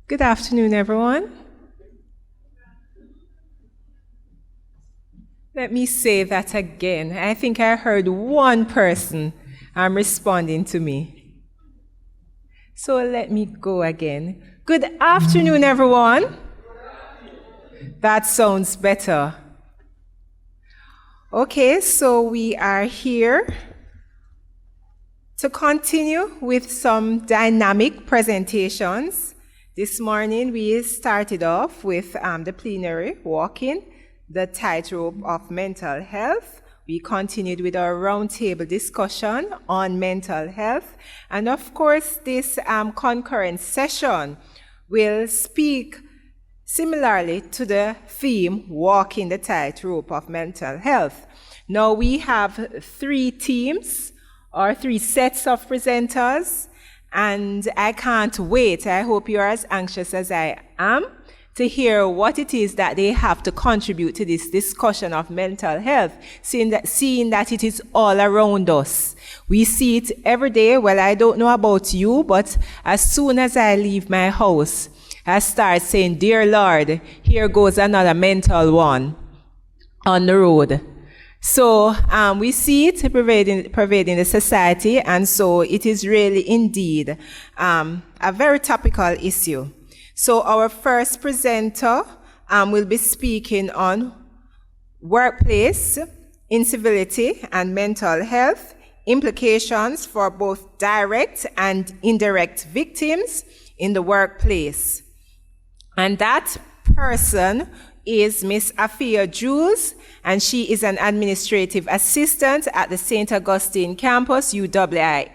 Good afternoon, everyone. Let me say that again. I think I heard one person responding to me. So let me go again. Good afternoon, everyone. That sounds better. Okay, so we are here to continue with some dynamic presentations. This morning we started off with the plenary, walking the tightrope of mental health. We continued with our roundtable discussion on mental health. And of course, this concurrent session will speak similarly to the theme, walking the tightrope of mental health. Now we have three teams or three sets of presenters, and I can't wait. I hope you're as anxious as I am to hear what it is that they have to contribute to this discussion of mental health, seeing that it is all around us. We see it every day. Well, I don't know about you, but as soon as I leave my house, I start saying, "Dear Lord, here goes another mental one on the road." So we see it pervading the society, and so it is really indeed a very topical issue. So our first presenter will be speaking on workplace incivility and mental health, implications for both direct and indirect victims in the workplace. And that person is Miss ACHEA Jules, and she is an administrative assistant at the St. Augustine campus, UWI.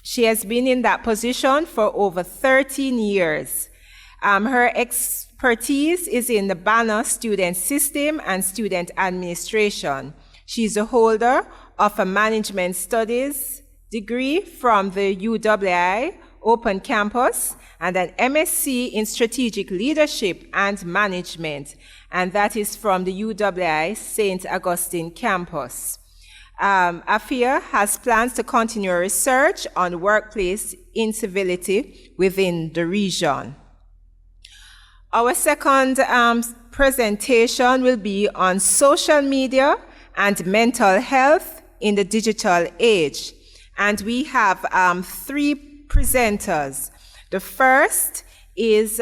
She has been in that position for over 13 years. Her expertise is in the Banner student system and student administration. She's a holder of a management studies degree from the UWI Open Campus and an MSc in strategic leadership and management, and that is from the UWI St. Augustine campus. ACHEA has plans to continue research on workplace incivility within the region. Our second presentation will be on social media and mental health in the digital age. And we have three presenters. The first is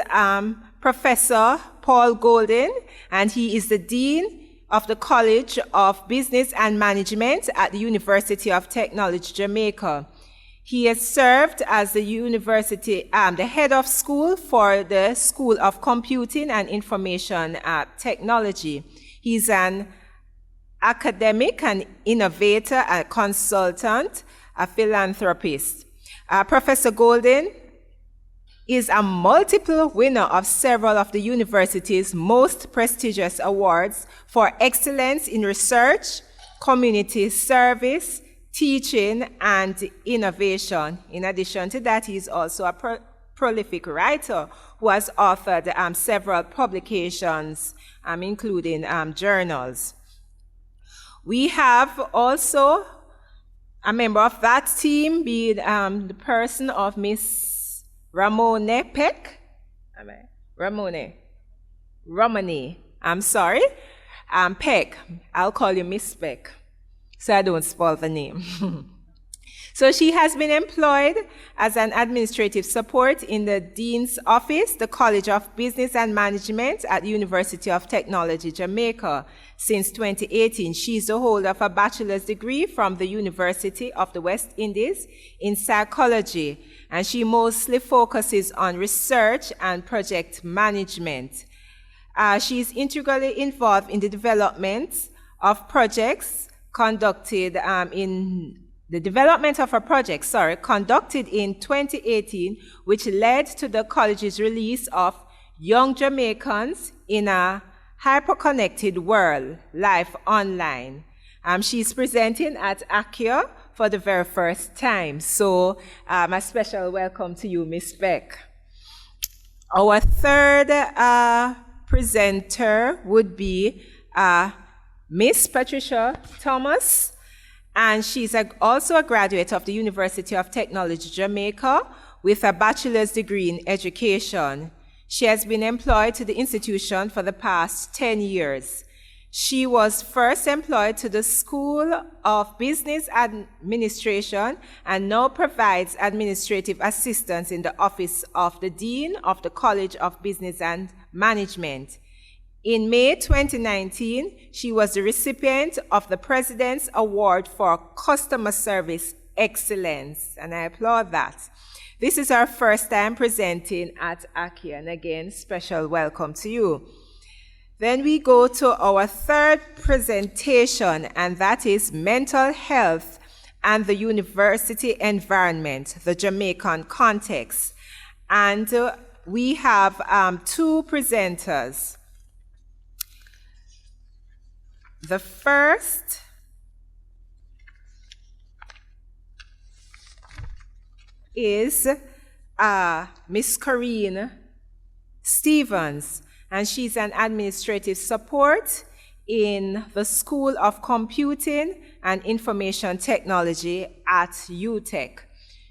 Professor Paul Golden, and he is the Dean of the College of Business and Management at the University of Technology, Jamaica. He has served as the the head of school for the School of Computing and Information Technology. He's an academic, an innovator, a consultant, a philanthropist. Professor Golden is a multiple winner of several of the university's most prestigious awards for excellence in research, community service, teaching, and innovation. In addition to that, he is also a prolific writer who has authored several publications, including journals. We have also a member of that team, being the person of Miss Ramone Peck. Peck. I'll call you Miss Peck, so I don't spoil the name. So she has been employed as an administrative support in the Dean's Office, the College of Business and Management at the University of Technology, Jamaica. Since 2018, she is the holder of a bachelor's degree from the University of the West Indies in psychology, and she mostly focuses on research and project management. She is integrally involved in the development of projects conducted conducted in 2018, which led to the college's release of Young Jamaicans in a Hyperconnected World, Life Online. She's presenting at ACHEA for the very first time. So a special welcome to you, Ms. Beck. Our third presenter would be Miss Patricia Thomas, and she's also a graduate of the University of Technology, Jamaica, with a bachelor's degree in education. She has been employed to the institution for the past 10 years. She was first employed to the School of Business Administration and now provides administrative assistance in the office of the Dean of the College of Business and Management. In May 2019, she was the recipient of the President's Award for Customer Service Excellence, and I applaud that. This is our first time presenting at ACHEA, and again, special welcome to you. Then we go to our third presentation, and that is Mental Health and the University Environment, the Jamaican Context. And we have two presenters. The first is Miss Corinne Stevens, and she's an administrative support in the School of Computing and Information Technology at UTech.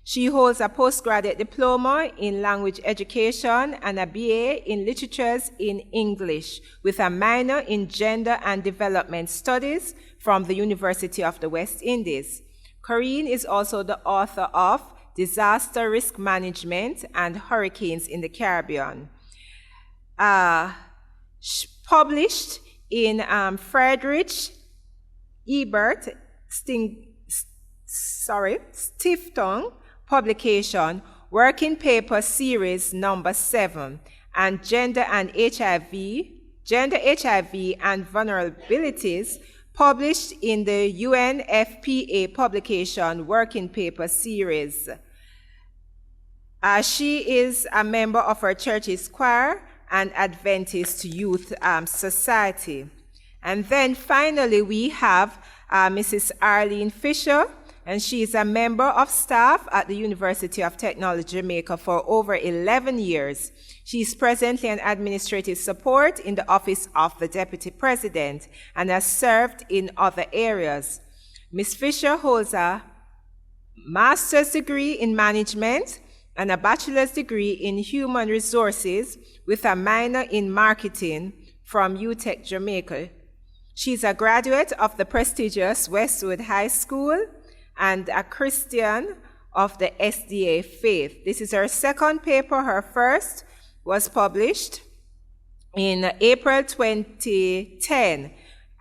She holds a postgraduate diploma in language education and a BA in literatures in English with a minor in gender and development studies from the University of the West Indies. Corinne is also the author of Disaster Risk Management and Hurricanes in the Caribbean. Published in Friedrich Ebert Stiftung publication, Working Paper Series number 7, and Gender, HIV and Vulnerabilities, published in the UNFPA publication, Working Paper Series. She is a member of our church's choir and Adventist Youth Society. And then finally, we have Mrs. Arlene Fisher, and she is a member of staff at the University of Technology, Jamaica for over 11 years. She is presently an administrative support in the Office of the Deputy President and has served in other areas. Ms. Fisher holds a master's degree in management and a bachelor's degree in human resources with a minor in marketing from UTech Jamaica. She's a graduate of the prestigious Westwood High School and a Christian of the SDA faith. This is her second paper. Her first was published in April 2010,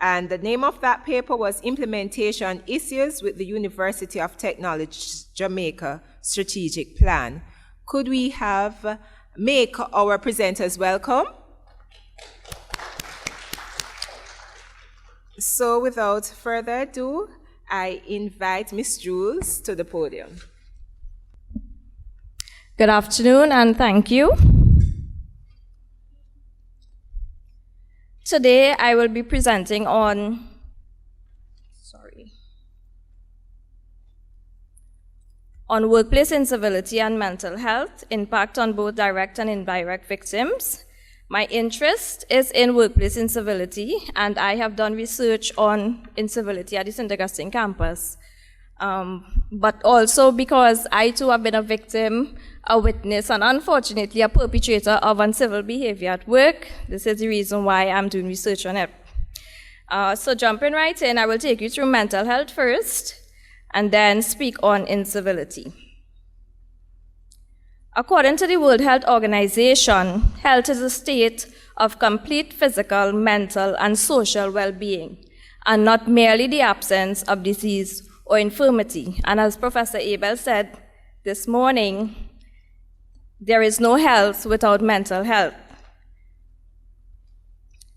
and the name of that paper was Implementation Issues with the University of Technology Jamaica Strategic Plan. Could we make our presenters welcome? So without further ado, I invite Ms. Jules to the podium. Good afternoon and thank you. Today I will be presenting on workplace incivility and mental health, impact on both direct and indirect victims. My interest is in workplace incivility, and I have done research on incivility at the St. Augustine campus. But also because I too have been a victim, a witness, and unfortunately a perpetrator of uncivil behavior at work. This is the reason why I'm doing research on it. So jumping right in, I will take you through mental health first, and then speak on incivility. According to the World Health Organization, health is a state of complete physical, mental, and social well-being, and not merely the absence of disease or infirmity. And as Professor Abel said this morning, there is no health without mental health.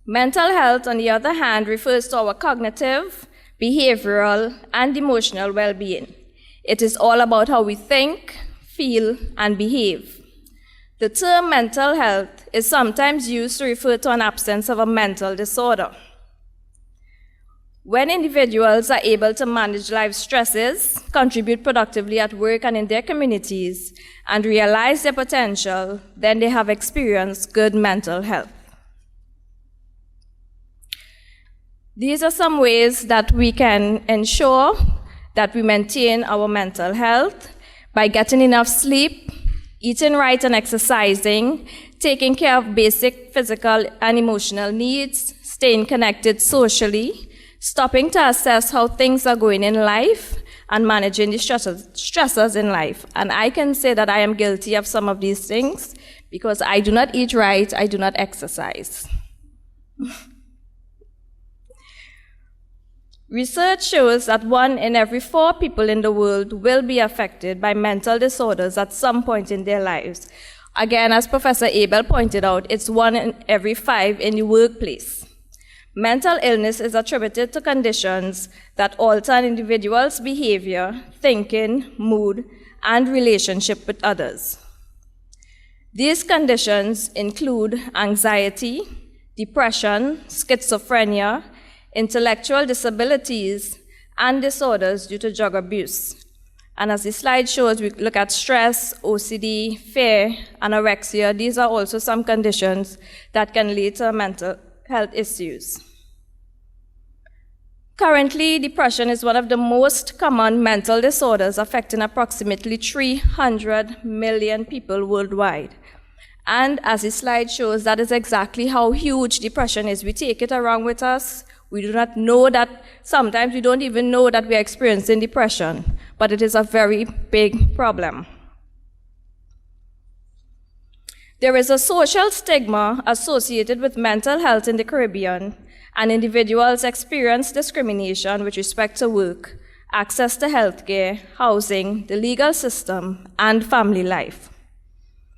Mental health, on the other hand, refers to our cognitive, behavioral, and emotional well-being. It is all about how we think, feel, and behave. The term mental health is sometimes used to refer to an absence of a mental disorder. When individuals are able to manage life stresses, contribute productively at work and in their communities, and realize their potential, then they have experienced good mental health. These are some ways that we can ensure that we maintain our mental health: by getting enough sleep, Eating right and exercising, taking care of basic physical and emotional needs, staying connected socially, stopping to assess how things are going in life, and managing the stressors in life. And I can say that I am guilty of some of these things because I do not eat right, I do not exercise. Research shows that 1 in every 4 people in the world will be affected by mental disorders at some point in their lives. Again, as Professor Abel pointed out, it's 1 in every 5 in the workplace. Mental illness is attributed to conditions that alter an individual's behavior, thinking, mood, and relationship with others. These conditions include anxiety, depression, schizophrenia, intellectual disabilities, and disorders due to drug abuse. And as the slide shows, we look at stress, OCD, fear, anorexia. These are also some conditions that can lead to mental health issues. Currently, depression is one of the most common mental disorders affecting approximately 300 million people worldwide. And as the slide shows, that is exactly how huge depression is. We take it around with us. We do not know that, sometimes we don't even know that we are experiencing depression, but it is a very big problem. There is a social stigma associated with mental health in the Caribbean, and individuals experience discrimination with respect to work, access to healthcare, housing, the legal system, and family life.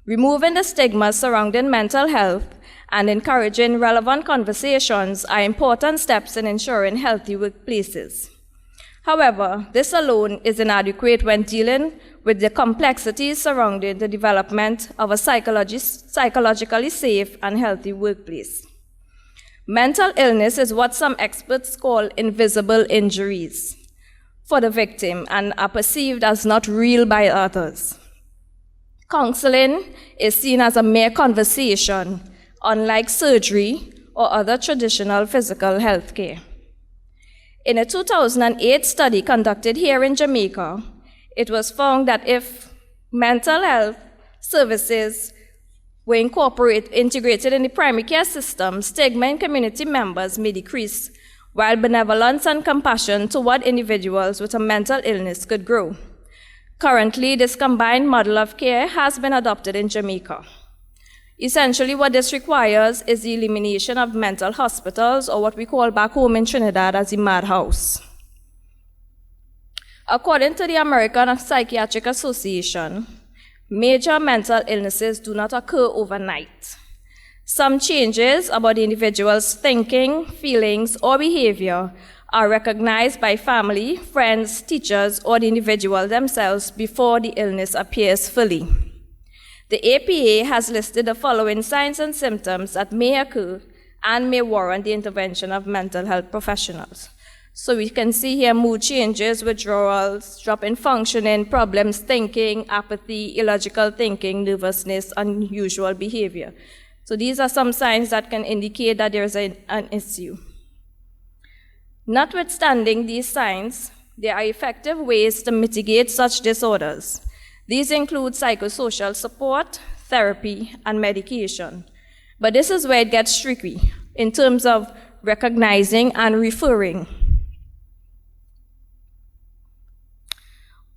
Removing the stigma surrounding mental health and encouraging relevant conversations are important steps in ensuring healthy workplaces. However, this alone is inadequate when dealing with the complexities surrounding the development of a psychologically safe and healthy workplace. Mental illness is what some experts call invisible injuries for the victim and are perceived as not real by others. Counseling is seen as a mere conversation, unlike surgery or other traditional physical health care. In a 2008 study conducted here in Jamaica, it was found that if mental health services were integrated in the primary care system, stigma in community members may decrease, while benevolence and compassion toward individuals with a mental illness could grow. Currently, this combined model of care has been adopted in Jamaica. Essentially, what this requires is the elimination of mental hospitals, or what we call back home in Trinidad as the madhouse. According to the American Psychiatric Association, major mental illnesses do not occur overnight. Some changes about the individual's thinking, feelings, or behavior are recognized by family, friends, teachers, or the individual themselves before the illness appears fully. The APA has listed the following signs and symptoms that may occur and may warrant the intervention of mental health professionals. So we can see here mood changes, withdrawals, drop in functioning, problems thinking, apathy, illogical thinking, nervousness, unusual behavior. So these are some signs that can indicate that there is an issue. Notwithstanding these signs, there are effective ways to mitigate such disorders. These include psychosocial support, therapy, and medication. But this is where it gets tricky in terms of recognizing and referring.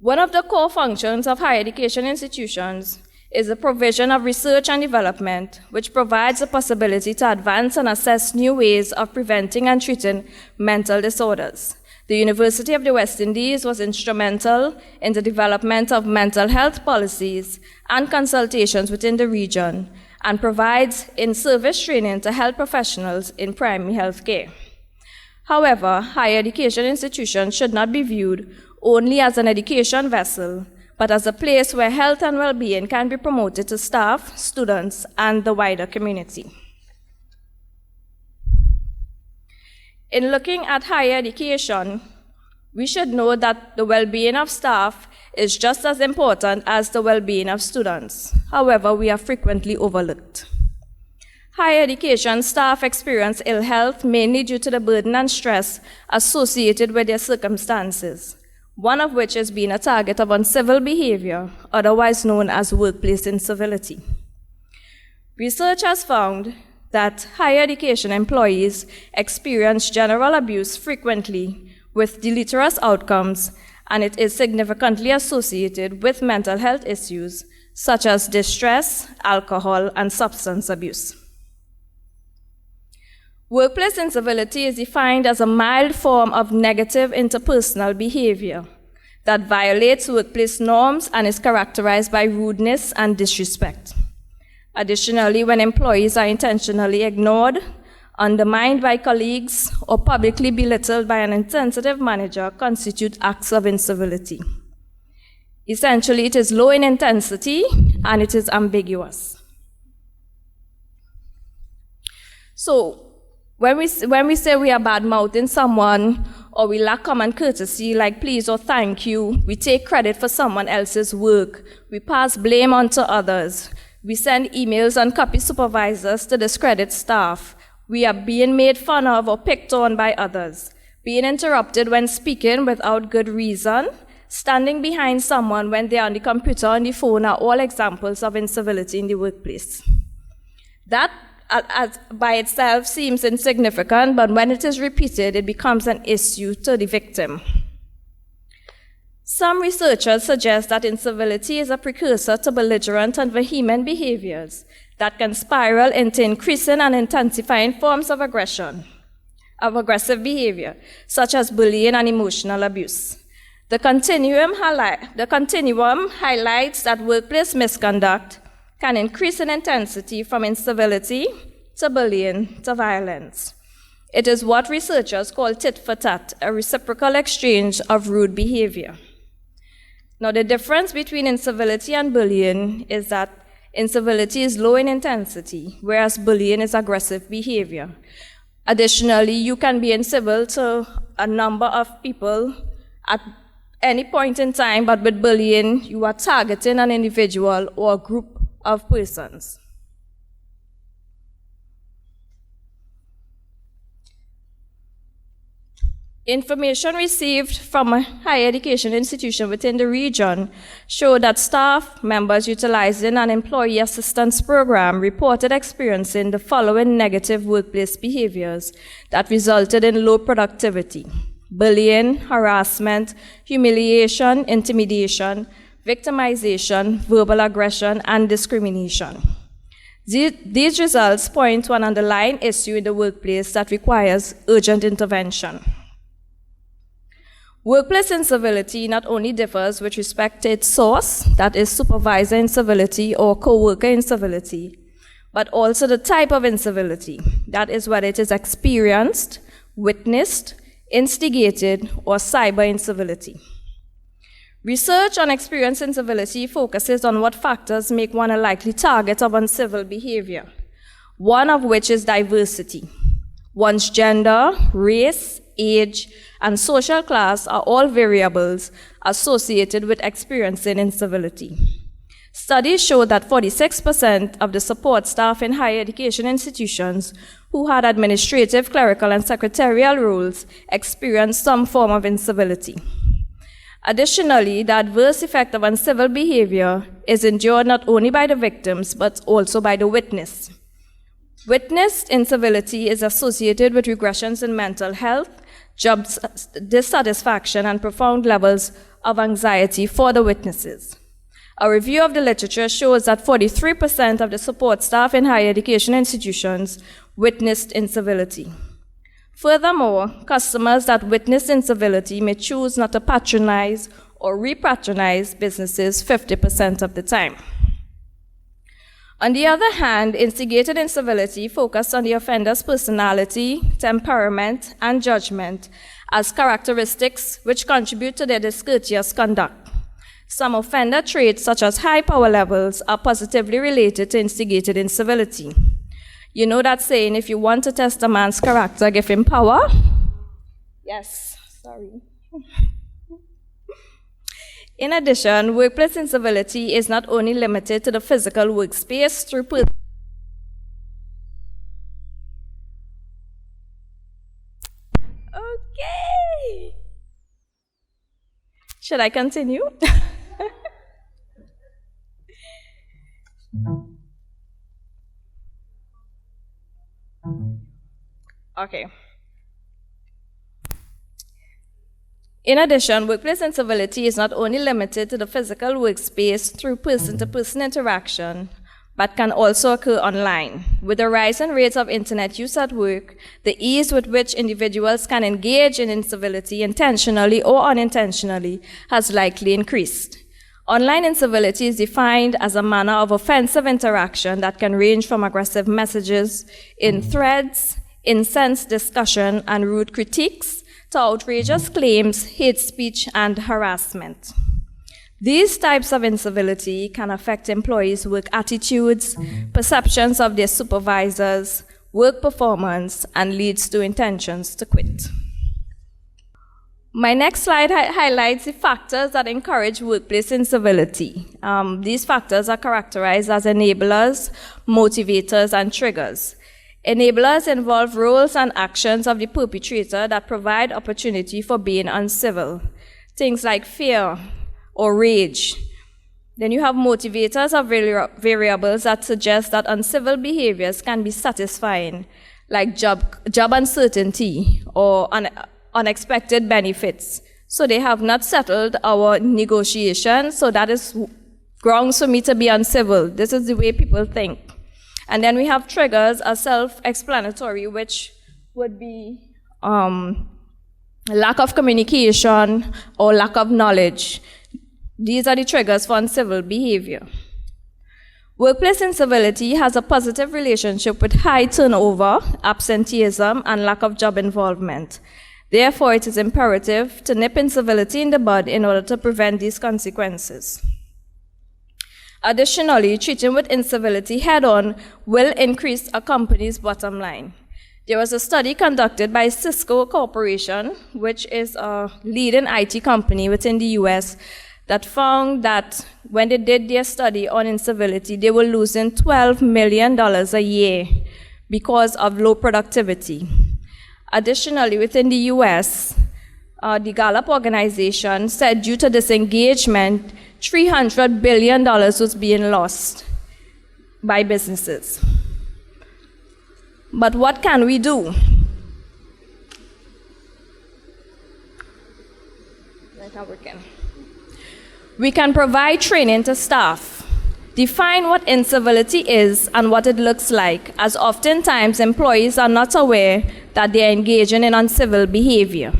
One of the core functions of higher education institutions is the provision of research and development, which provides the possibility to advance and assess new ways of preventing and treating mental disorders. The University of the West Indies was instrumental in the development of mental health policies and consultations within the region, and provides in-service training to health professionals in primary health care. However, higher education institutions should not be viewed only as an education vessel, but as a place where health and well-being can be promoted to staff, students, and the wider community. In looking at higher education, we should know that the well-being of staff is just as important as the well-being of students. However, we are frequently overlooked. Higher education staff experience ill health mainly due to the burden and stress associated with their circumstances. one of which is being a target of uncivil behavior, otherwise known as workplace incivility. Research has found that higher education employees experience general abuse frequently with deleterious outcomes, and it is significantly associated with mental health issues such as distress, alcohol, and substance abuse. Workplace incivility is defined as a mild form of negative interpersonal behavior that violates workplace norms and is characterized by rudeness and disrespect. Additionally, when employees are intentionally ignored, undermined by colleagues, or publicly belittled by an insensitive manager, constitute acts of incivility. Essentially, it is low in intensity and it is ambiguous. So, when we say we are bad-mouthing someone or we lack common courtesy like please or thank you, we take credit for someone else's work, we pass blame on to others, we send emails and copy supervisors to discredit staff, we are being made fun of or picked on by others, being interrupted when speaking without good reason, standing behind someone when they are on the computer or on the phone are all examples of incivility in the workplace. That as by itself seems insignificant, but when it is repeated, it becomes an issue to the victim. Some researchers suggest that incivility is a precursor to belligerent and vehement behaviors that can spiral into increasing and intensifying forms of aggressive behavior, such as bullying and emotional abuse. The continuum highlights that workplace misconduct can increase in intensity from incivility to bullying to violence. It is what researchers call tit for tat, a reciprocal exchange of rude behavior. Now, the difference between incivility and bullying is that incivility is low in intensity, whereas bullying is aggressive behavior. Additionally, you can be incivil to a number of people at any point in time, but with bullying, you are targeting an individual or a group of persons. Information received from a higher education institution within the region showed that staff members utilizing an employee assistance program reported experiencing the following negative workplace behaviors that resulted in low productivity: bullying, harassment, humiliation, intimidation, victimization, verbal aggression, and discrimination. These results point to an underlying issue in the workplace that requires urgent intervention. Workplace incivility not only differs with respect to its source, that is supervisor incivility or co-worker incivility, but also the type of incivility, that is whether it is experienced, witnessed, instigated, or cyber incivility. Research on experience incivility focuses on what factors make one a likely target of uncivil behavior, one of which is diversity. One's gender, race, age, and social class are all variables associated with experiencing incivility. Studies show that 46% of the support staff in higher education institutions who had administrative, clerical, and secretarial roles experienced some form of incivility. Additionally, the adverse effect of uncivil behavior is endured not only by the victims, but also by the witness. Witnessed incivility is associated with regressions in mental health, job dissatisfaction, and profound levels of anxiety for the witnesses. A review of the literature shows that 43% of the support staff in higher education institutions witnessed incivility. Furthermore, customers that witness incivility may choose not to patronize or re-patronize businesses 50% of the time. On the other hand, instigated incivility focused on the offender's personality, temperament, and judgment as characteristics which contribute to their discourteous conduct. Some offender traits, such as high power levels, are positively related to instigated incivility. You know that saying, if you want to test a man's character, give him power? Yes, sorry. In addition, workplace incivility is not only limited to the physical workspace through Okay. Should I continue? Okay. In addition, workplace incivility is not only limited to the physical workspace through person-to-person interaction, but can also occur online. With the rise in rates of internet use at work, the ease with which individuals can engage in incivility intentionally or unintentionally has likely increased. Online incivility is defined as a manner of offensive interaction that can range from aggressive messages in threads, incensed discussion, and rude critiques, to outrageous claims, hate speech, and harassment. These types of incivility can affect employees' work attitudes, perceptions of their supervisors, work performance, and leads to intentions to quit. My next slide highlights the factors that encourage workplace incivility. These factors are characterized as enablers, motivators, and triggers. Enablers involve roles and actions of the perpetrator that provide opportunity for being uncivil. Things like fear or rage. Then you have motivators of variables that suggest that uncivil behaviors can be satisfying, like job uncertainty or unexpected benefits. So they have not settled our negotiation, so that is grounds for me to be uncivil. This is the way people think. And then we have triggers, are self-explanatory, which would be lack of communication or lack of knowledge. These are the triggers for uncivil behavior. Workplace incivility has a positive relationship with high turnover, absenteeism, and lack of job involvement. Therefore, it is imperative to nip incivility in the bud in order to prevent these consequences. Additionally, treating with incivility head-on will increase a company's bottom line. There was a study conducted by Cisco Corporation, which is a leading IT company within the US, that found that when they did their study on incivility, they were losing $12 million a year because of low productivity. Additionally, within the US, the Gallup organization said due to disengagement, $300 billion was being lost by businesses. But what can we do? We can provide training to staff, define what incivility is and what it looks like, as oftentimes employees are not aware that they are engaging in uncivil behavior.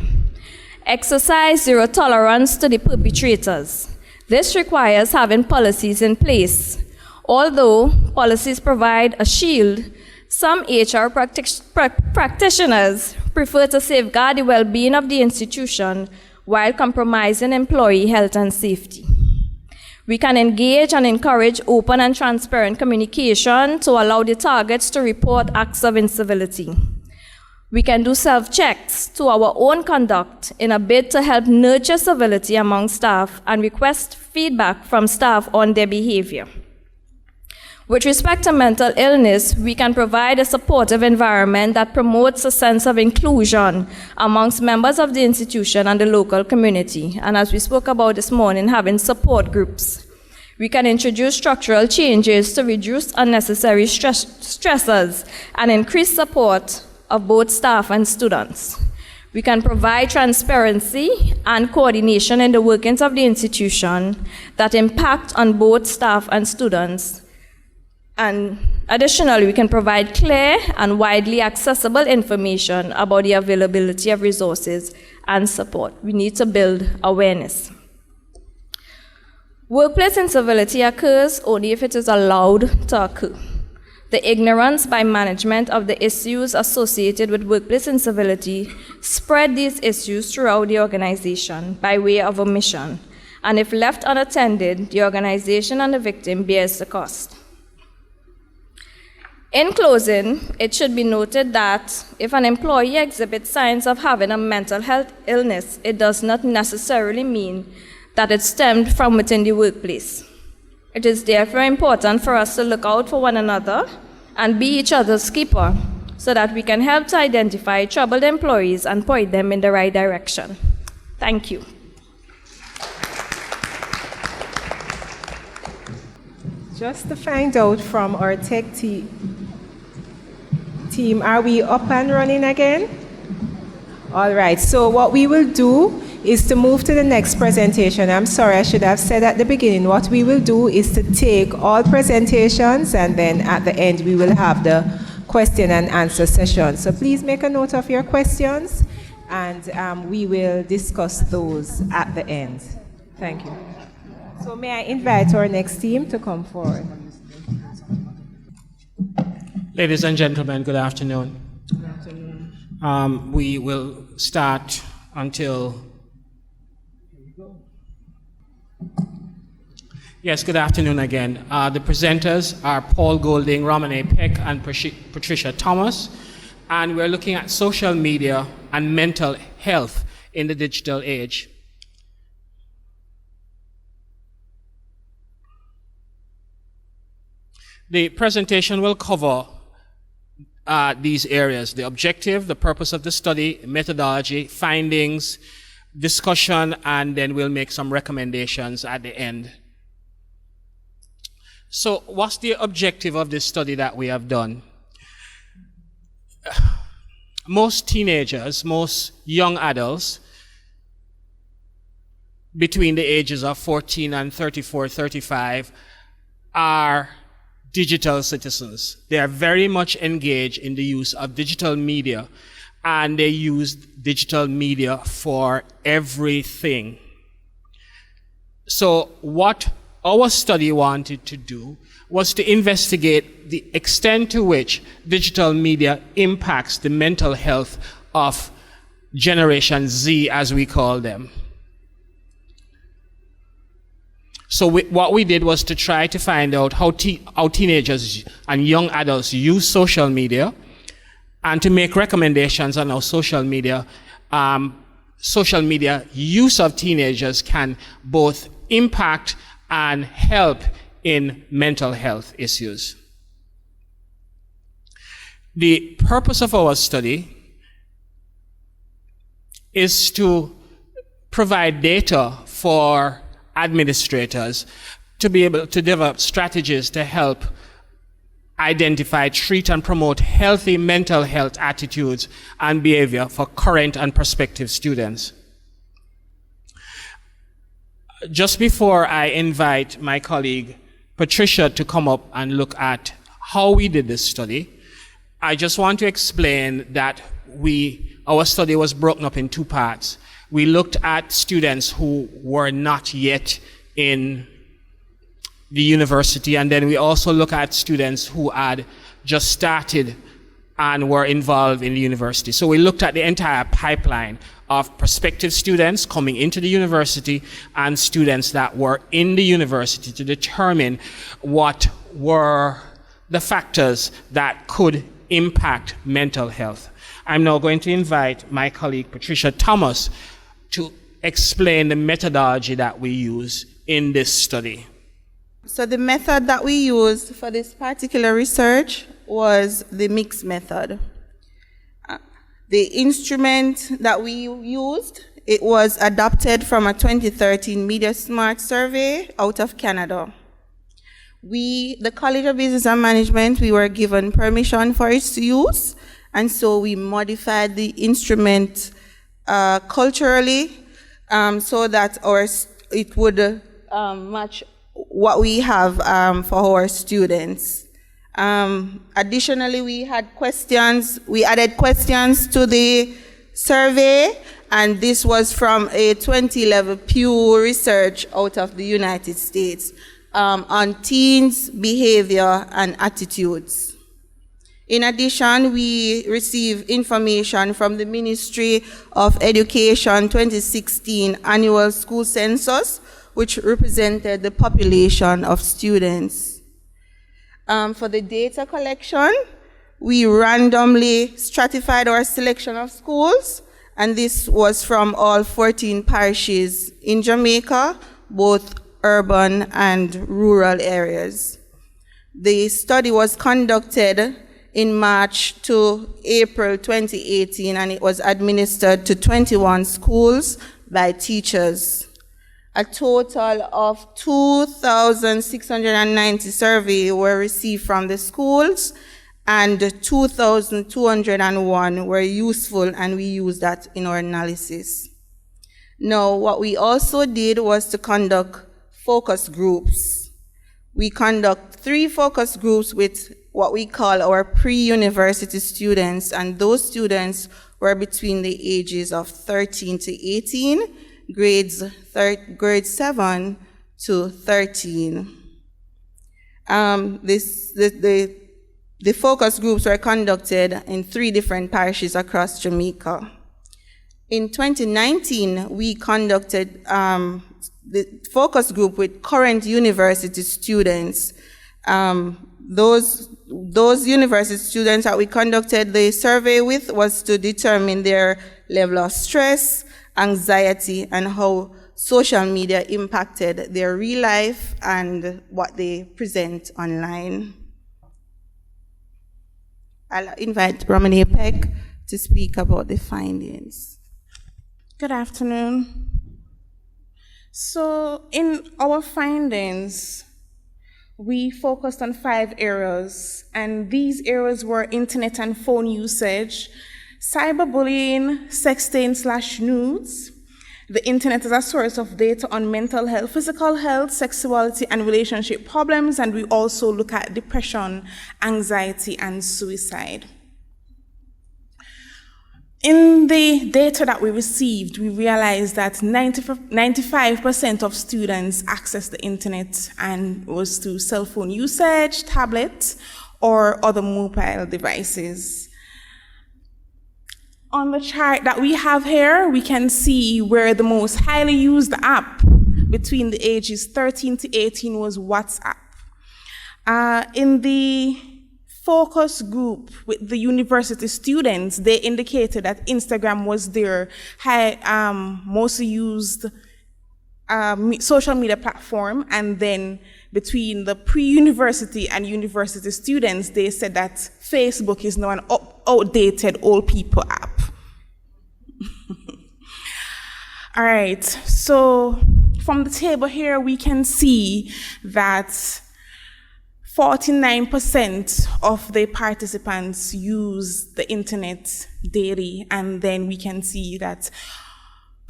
Exercise zero tolerance to the perpetrators. This requires having policies in place. Although policies provide a shield, some HR practitioners prefer to safeguard the well-being of the institution while compromising employee health and safety. We can engage and encourage open and transparent communication to allow the targets to report acts of incivility. We can do self-checks to our own conduct in a bid to help nurture civility among staff and request feedback from staff on their behavior. With respect to mental illness, we can provide a supportive environment that promotes a sense of inclusion amongst members of the institution and the local community. And as we spoke about this morning, having support groups. We can introduce structural changes to reduce unnecessary stressors and increase support of both staff and students. We can provide transparency and coordination in the workings of the institution that impact on both staff and students. And additionally, we can provide clear and widely accessible information about the availability of resources and support. We need to build awareness. Workplace incivility occurs only if it is allowed to occur. The ignorance by management of the issues associated with workplace incivility spread these issues throughout the organization by way of omission. And if left unattended, the organization and the victim bears the cost. In closing, it should be noted that if an employee exhibits signs of having a mental health illness, it does not necessarily mean that it stemmed from within the workplace. It is therefore important for us to look out for one another and be each other's keeper so that we can help to identify troubled employees and point them in the right direction. Thank you. Just to find out from our tech team, are we up and running again? All right, so what we will do is to move to the next presentation. I'm sorry, I should have said at the beginning, what we will do is to take all presentations, and then at the end we will have the question and answer session. So please make a note of your questions, and we will discuss those at the end. Thank you. So may I invite our next team to come forward. Ladies and gentlemen, good afternoon. Good afternoon. We will start until... Yes, good afternoon again. The presenters are Paul Golding, Romane Peck, and Patricia Thomas, and we're looking at social media and mental health in the digital age. The presentation will cover these areas: the objective, the purpose of the study, methodology, findings, discussion, and then we'll make some recommendations at the end. So what's the objective of this study that we have done? Most teenagers, most young adults between the ages of 14 and 34, 35 are digital citizens. They are very much engaged in the use of digital media, and they use digital media for everything. So what our study wanted to do was to investigate the extent to which digital media impacts the mental health of Generation Z, as we call them. So what we did was to try to find out how teenagers and young adults use social media, and to make recommendations on how social media use of teenagers can both impact and help in mental health issues. The purpose of our study is to provide data for administrators to be able to develop strategies to help identify, treat, and promote healthy mental health attitudes and behavior for current and prospective students. Just before I invite my colleague Patricia to come up and look at how we did this study, I just want to explain that our study was broken up in two parts. We looked at students who were not yet in the university, and then we also look at students who had just started and were involved in the university. So we looked at the entire pipeline of prospective students coming into the university and students that were in the university to determine what were the factors that could impact mental health. I'm now going to invite my colleague Patricia Thomas to explain the methodology that we use in this study. So the method that we used for this particular research was the mixed method. The instrument that we used, it was adopted from a 2013 Media Smart survey out of Canada. The College of Business and Management, we were given permission for its use, and so we modified the instrument culturally so that it would match what we have for our students. Additionally, we added questions to the survey, and this was from a 2011 Pew research out of the United States on teens' behavior and attitudes. In addition, we received information from the Ministry of Education 2016 annual school census, which represented the population of students. For the data collection, we randomly stratified our selection of schools, and this was from all 14 parishes in Jamaica, both urban and rural areas. The study was conducted in March to April 2018, and it was administered to 21 schools by teachers. A total of 2,690 surveys were received from the schools, and 2,201 were useful, and we used that in our analysis. Now, what we also did was to conduct focus groups. We conduct 3 focus groups with what we call our pre-university students, and those students were between the ages of 13 to 18, grade 7 to 13. The focus groups were conducted in 3 different parishes across Jamaica. In 2019, we conducted the focus group with current university students. Those university students that we conducted the survey with was to determine their level of stress, anxiety, and how social media impacted their real life and what they present online. I'll invite Romany Peck to speak about the findings. Good afternoon. So in our findings, we focused on 5 areas, and these areas were internet and phone usage, cyberbullying, sexting/nudes, the internet as a source of data on mental health, physical health, sexuality, and relationship problems, and we also look at depression, anxiety, and suicide. In the data that we received, we realized that 95% of students access the internet and was through cell phone usage, tablets, or other mobile devices. On the chart that we have here, we can see where the most highly used app between the ages 13 to 18 was WhatsApp. In the focus group with the university students, they indicated that Instagram was their most used social media platform, and then between the pre-university and university students, they said that Facebook is now an outdated old people app. All right, so from the table here, we can see that 49% of the participants use the internet daily, and then we can see that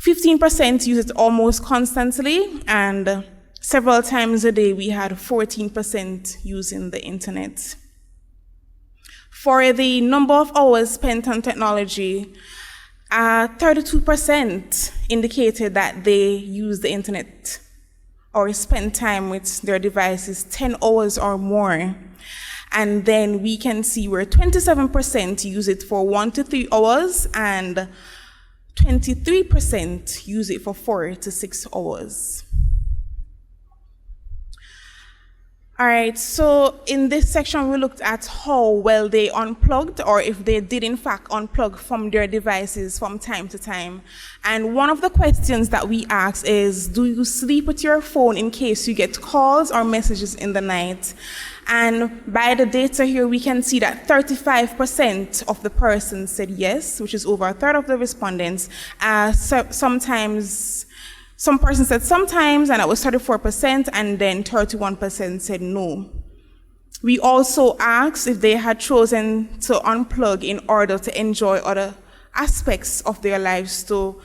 15% use it almost constantly, and several times a day we had 14% using the internet. For the number of hours spent on technology, 32% indicated that they use the internet or spend time with their devices 10 hours or more. And then we can see where 27% use it for 1 to 3 hours, and 23% use it for 4 to 6 hours. All right, so in this section, we looked at how well they unplugged, or if they did in fact unplug from their devices from time to time. And one of the questions that we asked is, do you sleep with your phone in case you get calls or messages in the night? And by the data here, we can see that 35% of the persons said yes, which is over a third of the respondents. Some persons said sometimes, and that was 34%, and then 31% said no. We also asked if they had chosen to unplug in order to enjoy other aspects of their lives, to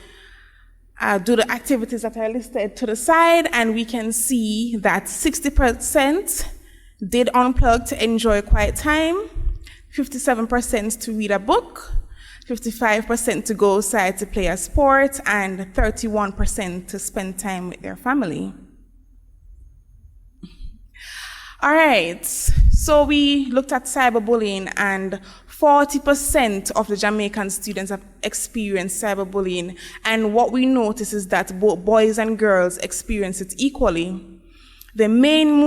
do the activities that are listed to the side, and we can see that 60% did unplug to enjoy quiet time, 57% to read a book, 55% to go outside to play a sport, and 31% to spend time with their family. All right, so we looked at cyberbullying, and 40% of the Jamaican students have experienced cyberbullying, and what we notice is that both boys and girls experience it equally. The main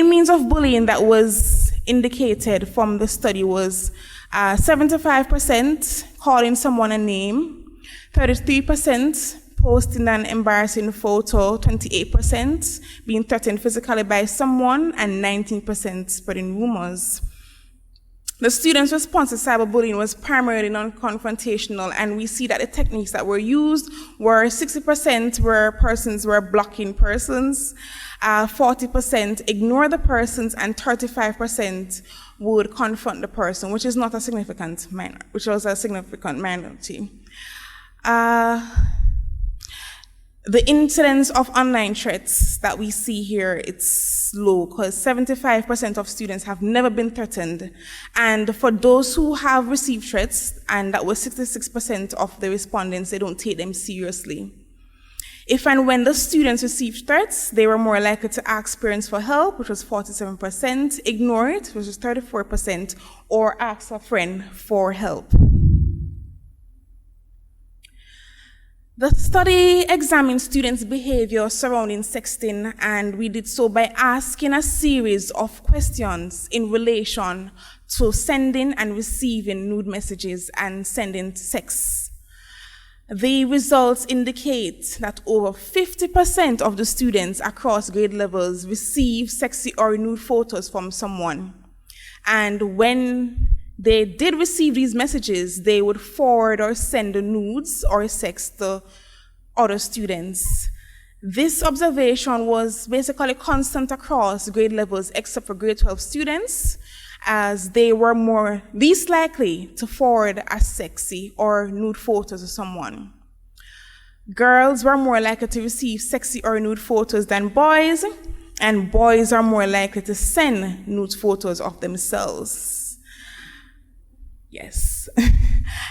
means of bullying that was indicated from the study was 75% calling someone a name, 33% posting an embarrassing photo, 28% being threatened physically by someone, and 19% spreading rumors. The students' response to cyberbullying was primarily non-confrontational, and we see that the techniques that were used were 60% where persons were blocking persons, 40% ignore the persons, and 35% would confront the person, which was a significant minority. The incidence of online threats that we see here, it's low, because 75% of students have never been threatened. And for those who have received threats, and that was 66% of the respondents, they don't take them seriously. If and when the students received threats, they were more likely to ask parents for help, which was 47%, ignore it, which was 34%, or ask a friend for help. The study examined students' behavior surrounding sexting, and we did so by asking a series of questions in relation to sending and receiving nude messages and sending sex. The results indicate that over 50% of the students across grade levels receive sexy or nude photos from someone. And when they did receive these messages, they would forward or send the nudes or sex to other students. This observation was basically constant across grade levels except for grade 12 students, as they were least likely to forward a sexy or nude photos to someone. Girls were more likely to receive sexy or nude photos than boys, and boys are more likely to send nude photos of themselves. Yes.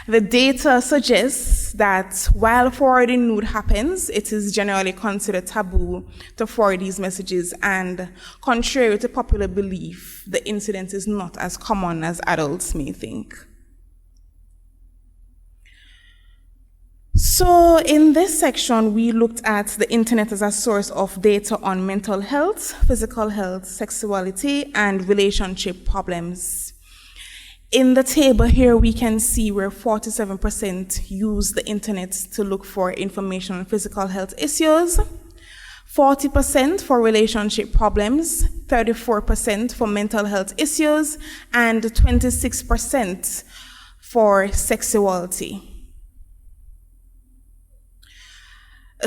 The data suggests that while forwarding nude happens, it is generally considered taboo to forward these messages, and contrary to popular belief, the incident is not as common as adults may think. So in this section, we looked at the internet as a source of data on mental health, physical health, sexuality, and relationship problems. In the table here, we can see where 47% use the internet to look for information on physical health issues, 40% for relationship problems, 34% for mental health issues, and 26% for sexuality.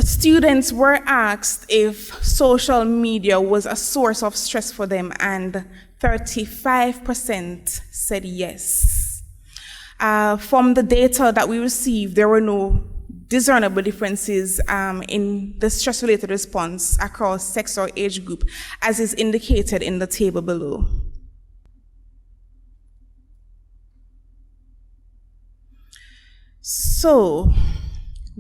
Students were asked if social media was a source of stress for them, and 35% said yes. From the data that we received, there were no discernible differences in the stress-related response across sex or age group, as is indicated in the table below. So,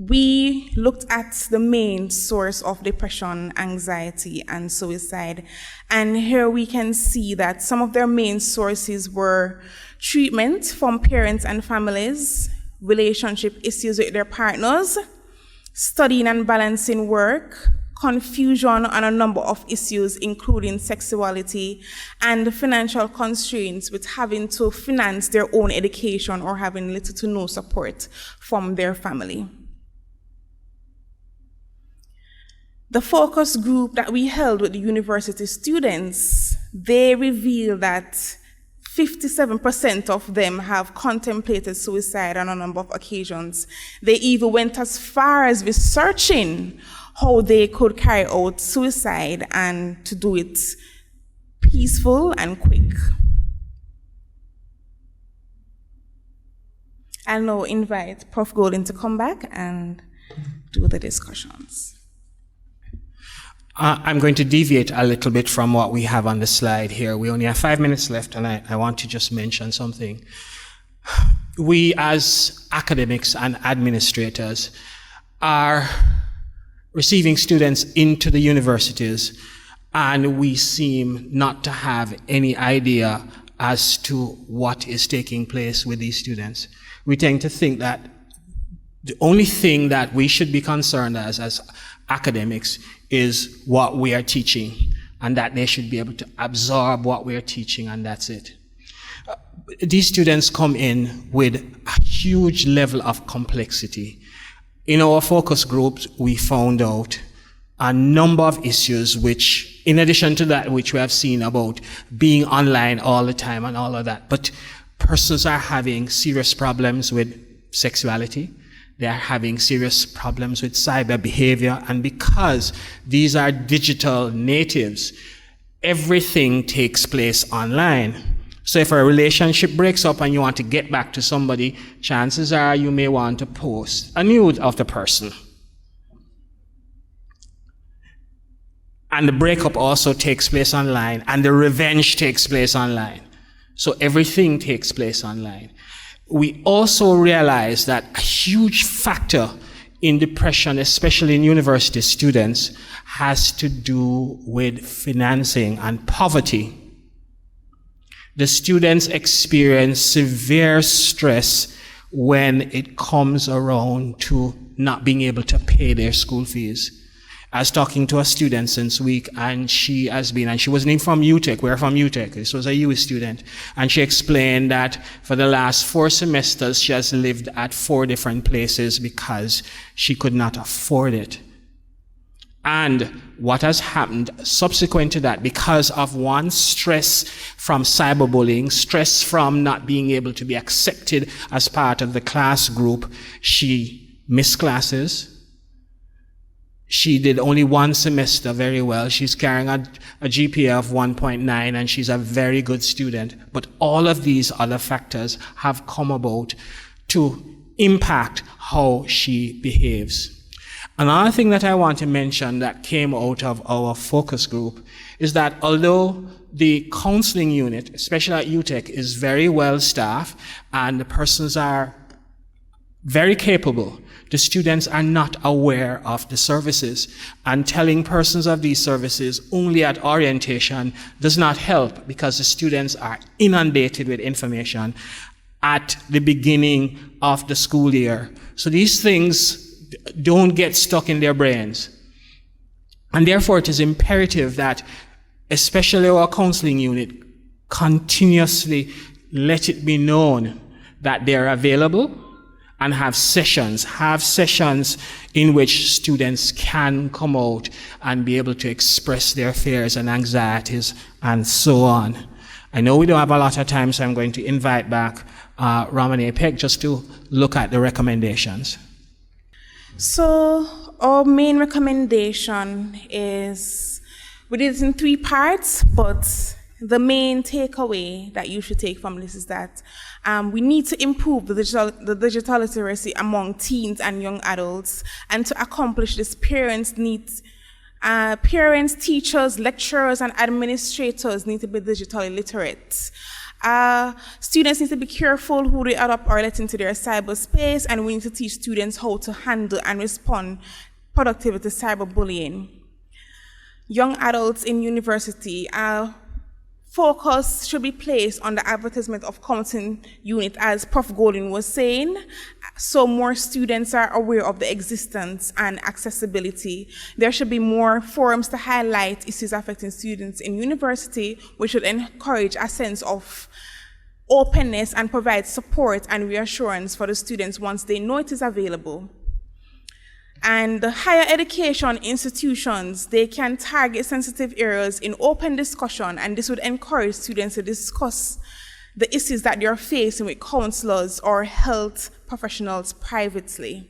we looked at the main source of depression, anxiety, and suicide. And here we can see that some of their main sources were treatment from parents and families, relationship issues with their partners, studying and balancing work, confusion on a number of issues, including sexuality, and financial constraints with having to finance their own education or having little to no support from their family. The focus group that we held with the university students, they revealed that 57% of them have contemplated suicide on a number of occasions. They even went as far as researching how they could carry out suicide and to do it peaceful and quick. I'll now invite Prof. Golden to come back and do the discussions. I'm going to deviate a little bit from what we have on the slide here. We only have 5 minutes left, and I want to just mention something. We as academics and administrators are receiving students into the universities, and we seem not to have any idea as to what is taking place with these students. We tend to think that the only thing that we should be concerned as academics is what we are teaching, and that they should be able to absorb what we are teaching, and that's it. These students come in with a huge level of complexity. In our focus groups, we found out a number of issues which, in addition to that, which we have seen about being online all the time and all of that, but persons are having serious problems with sexuality. They are having serious problems with cyber behavior. And because these are digital natives, everything takes place online. So if a relationship breaks up and you want to get back to somebody, chances are you may want to post a nude of the person. And the breakup also takes place online, and the revenge takes place online. So everything takes place online. We also realize that a huge factor in depression, especially in university students, has to do with financing and poverty. The students experience severe stress when it comes around to not being able to pay their school fees. I was talking to a student since week, and she wasn't even from UTech. We're from UTech. This was a UE student. And she explained that for the last 4 semesters, she has lived at 4 different places because she could not afford it. And what has happened subsequent to that, because of one, stress from cyberbullying, stress from not being able to be accepted as part of the class group, she missed classes. She did only 1 semester very well. She's carrying a GPA of 1.9, and she's a very good student. But all of these other factors have come about to impact how she behaves. Another thing that I want to mention that came out of our focus group is that although the counseling unit, especially at UTech, is very well staffed and the persons are very capable, the students are not aware of the services, and telling persons of these services only at orientation does not help, because the students are inundated with information at the beginning of the school year. So these things don't get stuck in their brains. And therefore it is imperative that, especially our counseling unit, continuously let it be known that they are available, and have sessions in which students can come out and be able to express their fears and anxieties and so on. I know we don't have a lot of time, so I'm going to invite back Ramani Peck just to look at the recommendations. So our main recommendation is, we did it in 3 parts, but the main takeaway that you should take from this is that we need to improve the digital literacy among teens and young adults. And to accomplish this, parents, teachers, lecturers, and administrators need to be digitally literate. Students need to be careful who they adopt or let into their cyberspace, and we need to teach students how to handle and respond productively to cyberbullying. Young adults in university, focus should be placed on the advertisement of counseling unit, as Prof. Golden was saying, so more students are aware of the existence and accessibility. There should be more forums to highlight issues affecting students in university, which should encourage a sense of openness and provide support and reassurance for the students once they know it is available. And the higher education institutions, they can target sensitive areas in open discussion, and this would encourage students to discuss the issues that they're facing with counselors or health professionals privately.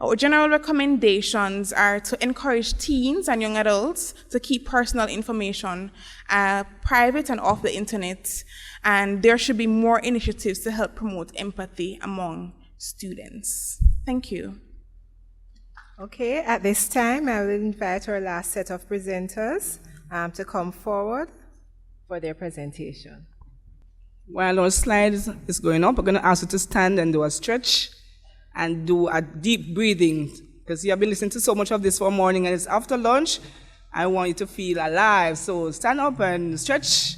Our general recommendations are to encourage teens and young adults to keep personal information private and off the internet, and there should be more initiatives to help promote empathy among students. Thank you. Okay, at this time, I will invite our last set of presenters to come forward for their presentation. While our slide is going up, we're going to ask you to stand and do a stretch and do a deep breathing, because you have been listening to so much of this for morning and it's after lunch. I want you to feel alive. So stand up and stretch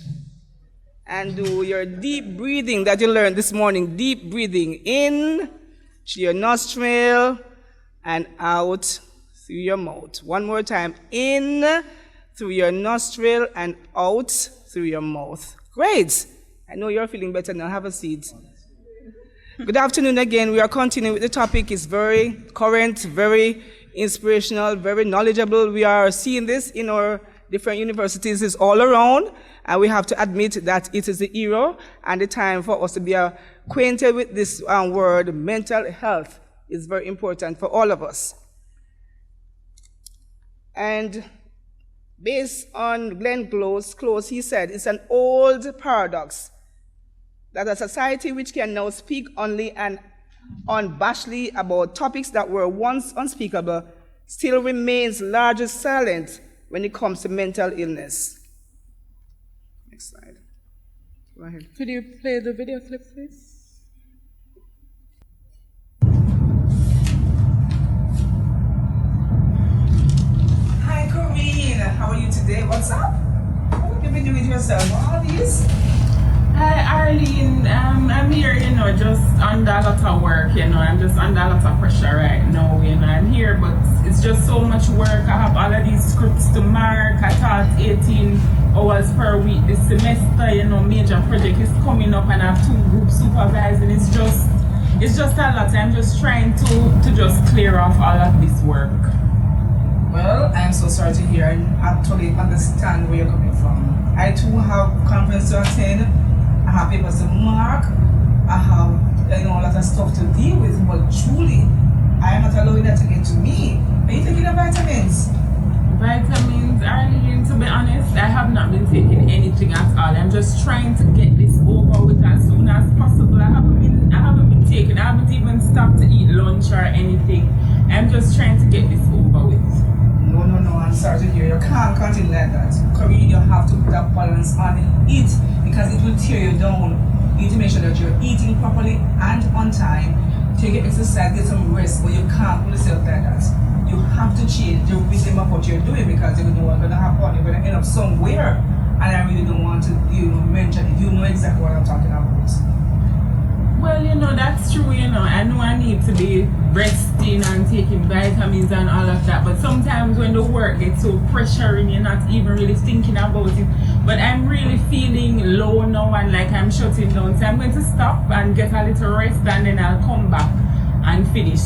and do your deep breathing that you learned this morning. Deep breathing in through your nostril and out through your mouth. One more time. In through your nostril and out through your mouth. Great. I know you're feeling better now. Have a seat. Good afternoon again. We are continuing with the topic. It's very current, very inspirational, very knowledgeable. We are seeing this in our different universities all around. and we have to admit that it is the era and the time for us to be acquainted with this word. Mental health is very important for all of us. And based on Glenn Close, he said, it's an old paradox that a society which can now speak only and unabashedly about topics that were once unspeakable still remains largely silent when it comes to mental illness. Next slide. Go ahead. Could you play the video clip, please? Hi, Corinne. How are you today? What's up? What have you been doing to yourself? All these? Hi, Arlene. I'm here, just under a lot of work, I'm just under a lot of pressure right now, I'm here, but it's just so much work. I have all of these scripts to mark. I taught 18 hours per week this semester, major project is coming up and I have 2 group supervising. It's just a lot. I'm just trying to just clear off all of this work. Well, I'm so sorry to hear and actually understand where you're coming from. I too have conference to attend. I have papers to mark. I have a lot of stuff to deal with, but truly, I am not allowing that to get to me. Are you taking the vitamins? Vitamins, Arlene, to be honest, I have not been taking anything at all. I'm just trying to get this over with as soon as possible. I haven't been taking, I haven't even stopped to eat lunch or anything. I'm just trying to get this over with. No, I'm sorry to hear. You can't continue like that. Corinne, you have to put a balance on it because it will tear you down. You need to make sure that you're eating properly and on time. Take your exercise, get some rest, but you can't put yourself like that. You have to change the rhythm of what you're doing because you know what's going to happen. You're going to end up somewhere, and I really don't want to mention it. You know exactly what I'm talking about. Well, that's true, I know I need to be resting and taking vitamins and all of that, but sometimes when the work gets so pressuring, you're not even really thinking about it. But I'm really feeling low now and like I'm shutting down, so I'm going to stop and get a little rest and then I'll come back and finish.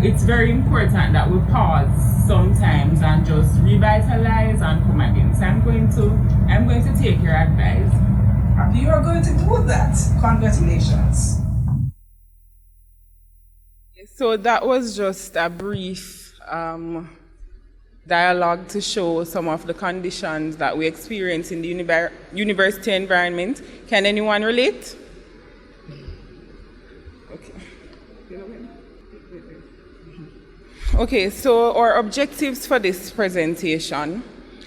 It's very important that we pause sometimes and just revitalize and come again. So I'm going to take your advice. You are going to do that. Congratulations. So that was just a brief dialogue to show some of the conditions that we experience in the university environment. Can anyone relate? Okay, so our objectives for this presentation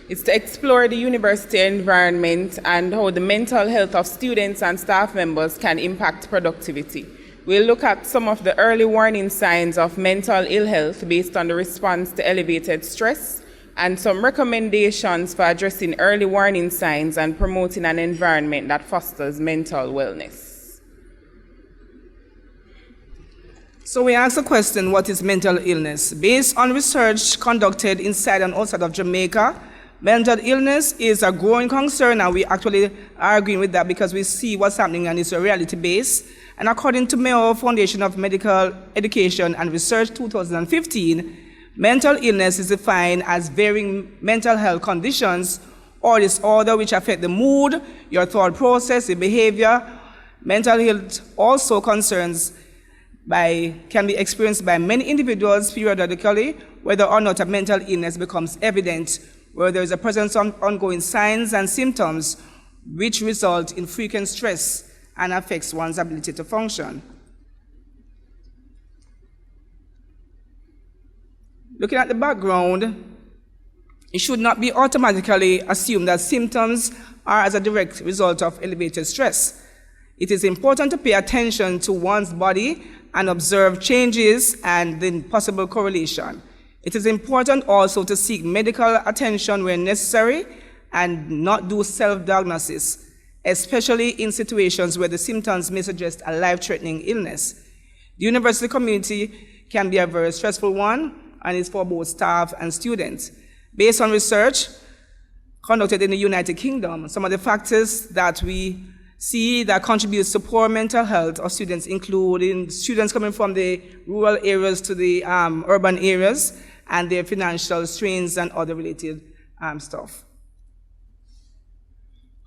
is to explore the university environment and how the mental health of students and staff members can impact productivity. We'll look at some of the early warning signs of mental ill health based on the response to elevated stress and some recommendations for addressing early warning signs and promoting an environment that fosters mental wellness. So we asked the question, what is mental illness? Based on research conducted inside and outside of Jamaica, mental illness is a growing concern, and we actually are agreeing with that because we see what's happening and it's a reality base. And according to Mayo Foundation of Medical Education and Research 2015, mental illness is defined as varying mental health conditions or disorder which affect the mood, your thought process, your behavior. Mental health also can be experienced by many individuals periodically, whether or not a mental illness becomes evident, where there is a presence of ongoing signs and symptoms which result in frequent stress and affects one's ability to function. Looking at the background, it should not be automatically assumed that symptoms are as a direct result of elevated stress. It is important to pay attention to one's body and observe changes and the possible correlation. It is important also to seek medical attention where necessary and not do self-diagnosis, especially in situations where the symptoms may suggest a life-threatening illness. The university community can be a very stressful one, and it's for both staff and students. Based on research conducted in the United Kingdom, some of the factors that we see that contributes to poor mental health of students, including students coming from the rural areas to the urban areas, and their financial strains and other related stuff.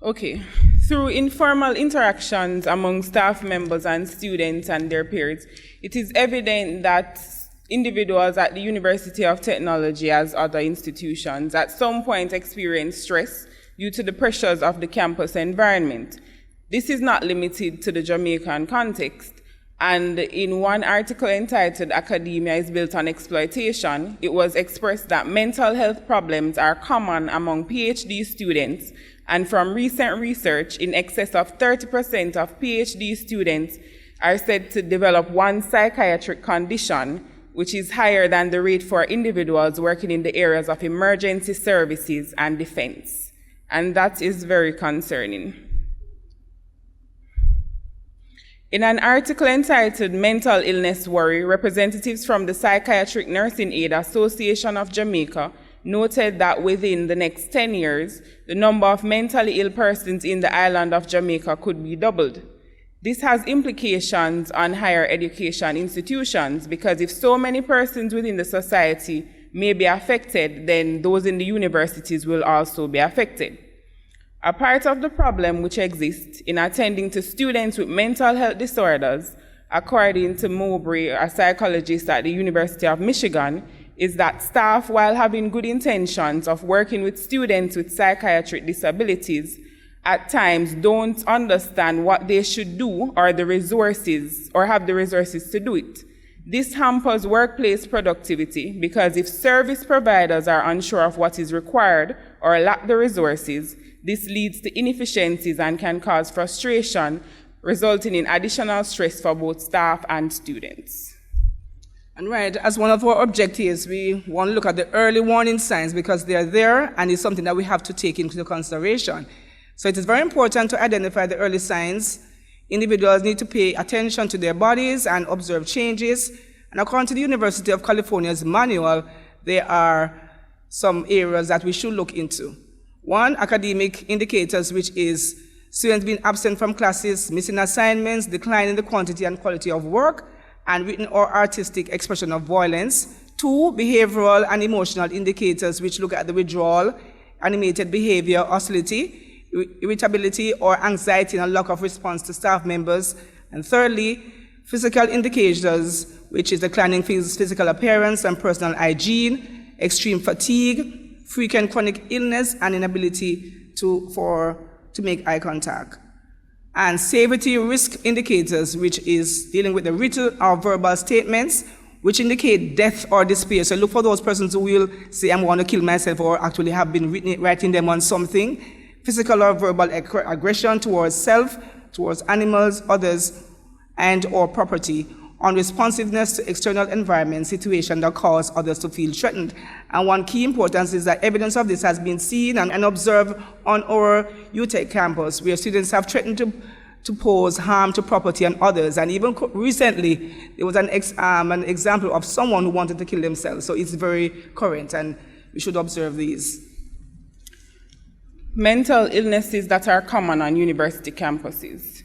Okay. Through informal interactions among staff members and students and their peers, it is evident that individuals at the University of Technology, as other institutions, at some point experience stress due to the pressures of the campus environment. This is not limited to the Jamaican context. And in one article entitled "Academia is Built on Exploitation," it was expressed that mental health problems are common among PhD students, and from recent research, in excess of 30% of PhD students are said to develop one psychiatric condition, which is higher than the rate for individuals working in the areas of emergency services and defense. And that is very concerning. In an article entitled "Mental Illness Worry," representatives from the Psychiatric Nursing Aid Association of Jamaica noted that within the next 10 years, the number of mentally ill persons in the island of Jamaica could be doubled. This has implications on higher education institutions, because if so many persons within the society may be affected, then those in the universities will also be affected. A part of the problem which exists in attending to students with mental health disorders, according to Mowbray, a psychologist at the University of Michigan, is that staff, while having good intentions of working with students with psychiatric disabilities, at times don't understand what they should do or the resources, or have the resources to do it. This hampers workplace productivity, because if service providers are unsure of what is required or lack the resources, this leads to inefficiencies and can cause frustration, resulting in additional stress for both staff and students. And right, as one of our objectives, we want to look at the early warning signs, because they are there and it's something that we have to take into consideration. So it is very important to identify the early signs. Individuals need to pay attention to their bodies and observe changes. And according to the University of California's manual, there are some areas that we should look into. One, academic indicators, which is students being absent from classes, missing assignments, decline in the quantity and quality of work, and written or artistic expression of violence. Two, behavioral and emotional indicators, which look at the withdrawal, animated behavior, hostility, irritability or anxiety and a lack of response to staff members. And thirdly, physical indicators, which is declining physical appearance and personal hygiene, extreme fatigue, frequent chronic illness, and inability to make eye contact. And severity risk indicators, which is dealing with the written or verbal statements, which indicate death or despair. So look for those persons who will say, "I'm going to kill myself," or actually have been writing them on something. Physical or verbal aggression towards self, towards animals, others, and or property. Unresponsiveness to external environment, situation that cause others to feel threatened. And one key importance is that evidence of this has been seen and observed on our UTech campus, where students have threatened to pose harm to property and others. And even recently, there was an example of someone who wanted to kill themselves. So it's very current, and we should observe these. Mental illnesses that are common on university campuses.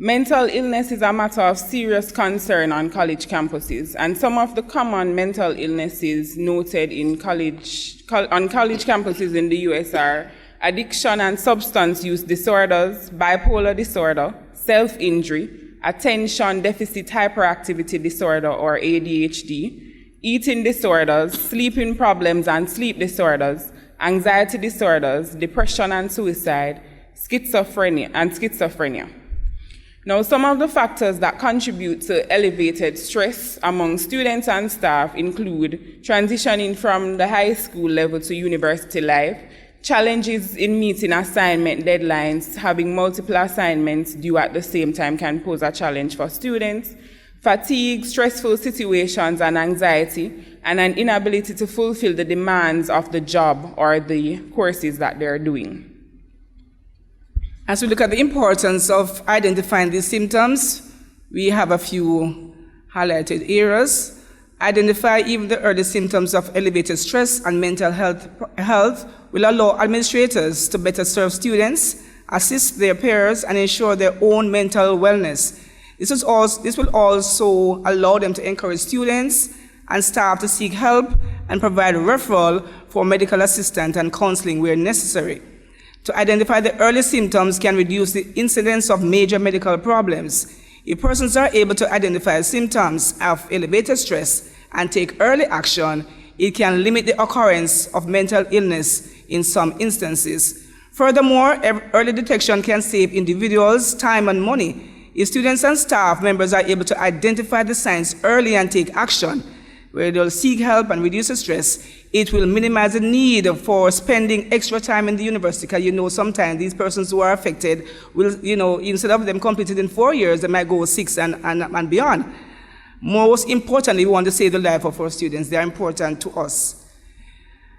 Mental illness is a matter of serious concern on college campuses, and some of the common mental illnesses noted on college campuses in the US are addiction and substance use disorders, bipolar disorder, self-injury, attention deficit hyperactivity disorder or ADHD, eating disorders, sleeping problems and sleep disorders, anxiety disorders, depression and suicide, schizophrenia. Now, some of the factors that contribute to elevated stress among students and staff include transitioning from the high school level to university life, challenges in meeting assignment deadlines, having multiple assignments due at the same time can pose a challenge for students, fatigue, stressful situations and anxiety, and an inability to fulfill the demands of the job or the courses that they're doing. As we look at the importance of identifying these symptoms, we have a few highlighted areas. Identify even the early symptoms of elevated stress and mental health will allow administrators to better serve students, assist their peers, and ensure their own mental wellness. This will also allow them to encourage students and staff to seek help and provide referral for medical assistance and counseling where necessary. To identify the early symptoms can reduce the incidence of major medical problems. If persons are able to identify symptoms of elevated stress and take early action, it can limit the occurrence of mental illness in some instances. Furthermore, early detection can save individuals time and money. If students and staff members are able to identify the signs early and take action, where they'll seek help and reduce the stress, it will minimize the need for spending extra time in the university. Because sometimes these persons who are affected will, instead of them completing in 4 years, they might go 6 and beyond. Most importantly, we want to save the life of our students. They are important to us.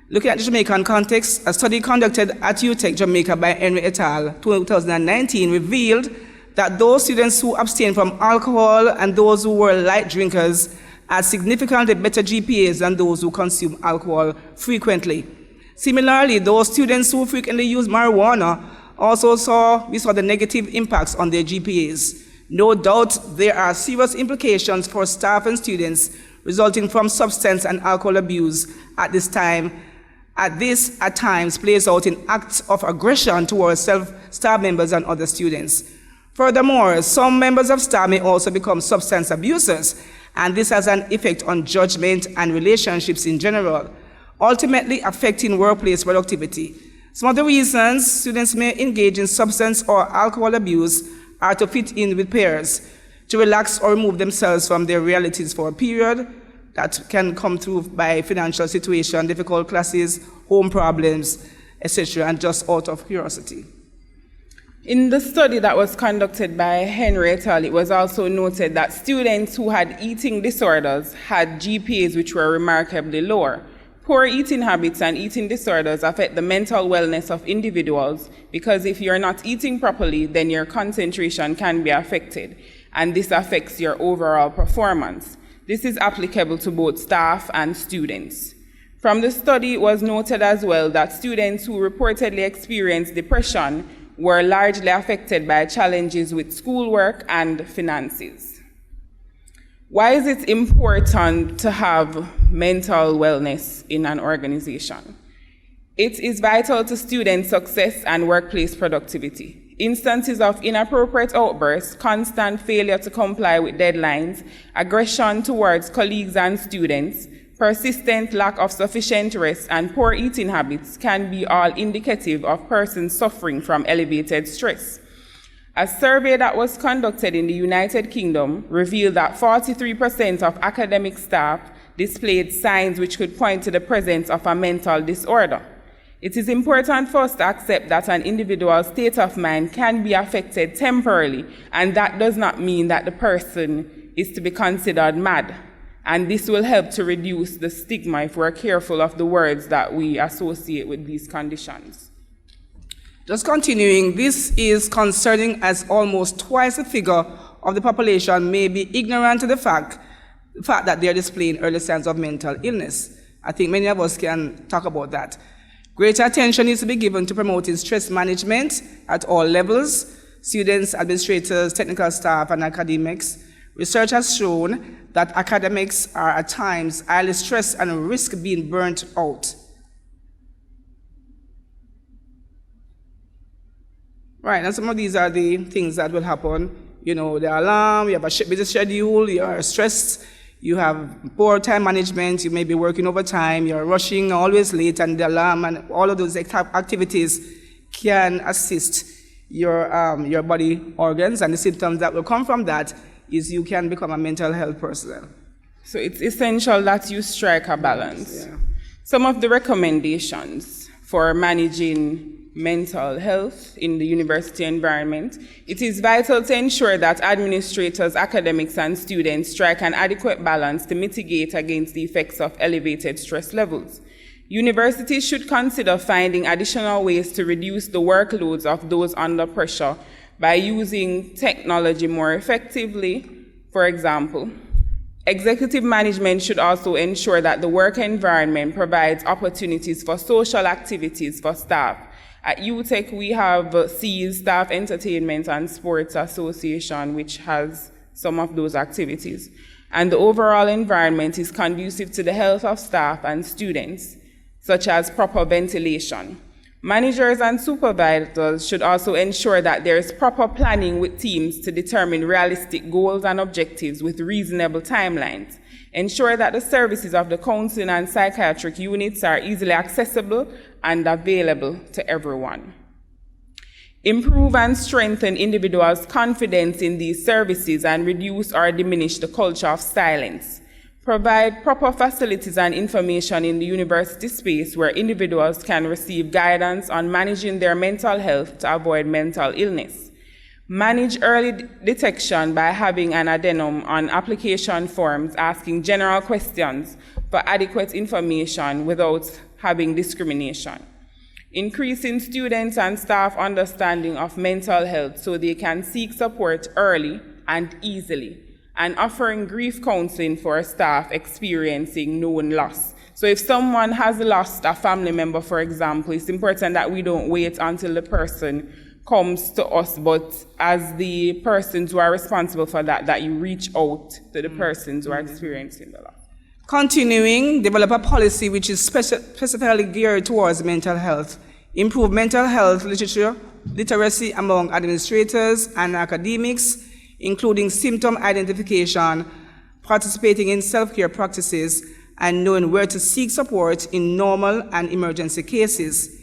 Looking at the Jamaican context, a study conducted at UTech Jamaica by Henry et al. 2019 revealed that those students who abstained from alcohol and those who were light drinkers had significantly better GPAs than those who consume alcohol frequently. Similarly, those students who frequently use marijuana also saw the negative impacts on their GPAs. No doubt there are serious implications for staff and students resulting from substance and alcohol abuse at times plays out in acts of aggression towards staff members and other students. Furthermore, some members of staff may also become substance abusers, and this has an effect on judgment and relationships in general, ultimately affecting workplace productivity. Some of the reasons students may engage in substance or alcohol abuse are to fit in with peers, to relax or remove themselves from their realities for a period. That can come through by financial situation, difficult classes, home problems, etc., and just out of curiosity. In the study that was conducted by Henry et al., it was also noted that students who had eating disorders had GPAs which were remarkably lower. Poor eating habits and eating disorders affect the mental wellness of individuals because if you're not eating properly, then your concentration can be affected, and this affects your overall performance. This is applicable to both staff and students. From the study, it was noted as well that students who reportedly experienced depression were largely affected by challenges with schoolwork and finances. Why is it important to have mental wellness in an organization? It is vital to student success and workplace productivity. Instances of inappropriate outbursts, constant failure to comply with deadlines, aggression towards colleagues and students, persistent lack of sufficient rest, and poor eating habits can be all indicative of persons suffering from elevated stress. A survey that was conducted in the United Kingdom revealed that 43% of academic staff displayed signs which could point to the presence of a mental disorder. It is important for us to accept that an individual's state of mind can be affected temporarily, and that does not mean that the person is to be considered mad. And this will help to reduce the stigma if we're careful of the words that we associate with these conditions. Just continuing, this is concerning as almost twice the figure of the population may be ignorant to the fact that they are displaying early signs of mental illness. I think many of us can talk about that. Greater attention needs to be given to promoting stress management at all levels, students, administrators, technical staff, and academics. Research has shown that academics are at times highly stressed and risk being burnt out. Right, and some of these are the things that will happen. The alarm, you have a busy schedule, you are stressed, you have poor time management, you may be working overtime, you're rushing, always late, and the alarm and all of those activities can assist your body organs, and the symptoms that will come from that is you can become a mental health personnel. So it's essential that you strike a balance. Yeah. Some of the recommendations for managing mental health in the university environment: it is vital to ensure that administrators, academics, and students strike an adequate balance to mitigate against the effects of elevated stress levels. Universities should consider finding additional ways to reduce the workloads of those under pressure by using technology more effectively. For example, executive management should also ensure that the work environment provides opportunities for social activities for staff. At UTech, we have SEAS, Staff Entertainment and Sports Association, which has some of those activities. And the overall environment is conducive to the health of staff and students, such as proper ventilation. Managers and supervisors should also ensure that there is proper planning with teams to determine realistic goals and objectives with reasonable timelines. Ensure that the services of the counseling and psychiatric units are easily accessible and available to everyone. Improve and strengthen individuals' confidence in these services and reduce or diminish the culture of silence. Provide proper facilities and information in the university space where individuals can receive guidance on managing their mental health to avoid mental illness. Manage early detection by having an addendum on application forms asking general questions for adequate information without having discrimination. Increasing students and staff understanding of mental health so they can seek support early and easily, and offering grief counseling for staff experiencing known loss. So if someone has lost a family member, for example, it's important that we don't wait until the person comes to us, but as the persons who are responsible for that, that you reach out to the persons who are experiencing the loss. Continuing, develop a policy which is specifically geared towards mental health. Improve mental health literacy among administrators and academics, including symptom identification, participating in self-care practices, and knowing where to seek support in normal and emergency cases.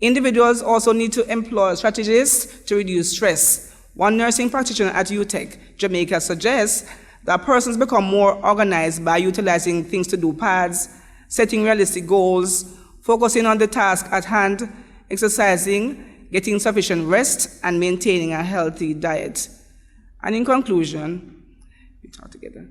Individuals also need to employ strategies to reduce stress. One nursing practitioner at UTech, Jamaica, suggests that persons become more organized by utilizing things to do pads, setting realistic goals, focusing on the task at hand, exercising, getting sufficient rest, and maintaining a healthy diet. And in conclusion, we talk together.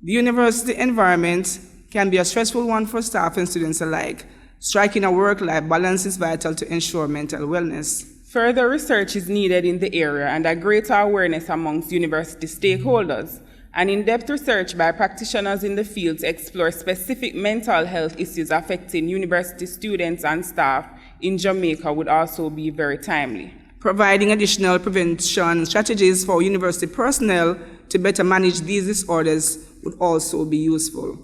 The university environment can be a stressful one for staff and students alike. Striking a work-life balance is vital to ensure mental wellness. Further research is needed in the area and a greater awareness amongst university stakeholders. An in-depth research by practitioners in the field to explore specific mental health issues affecting university students and staff in Jamaica would also be very timely. Providing additional prevention strategies for university personnel to better manage these disorders would also be useful.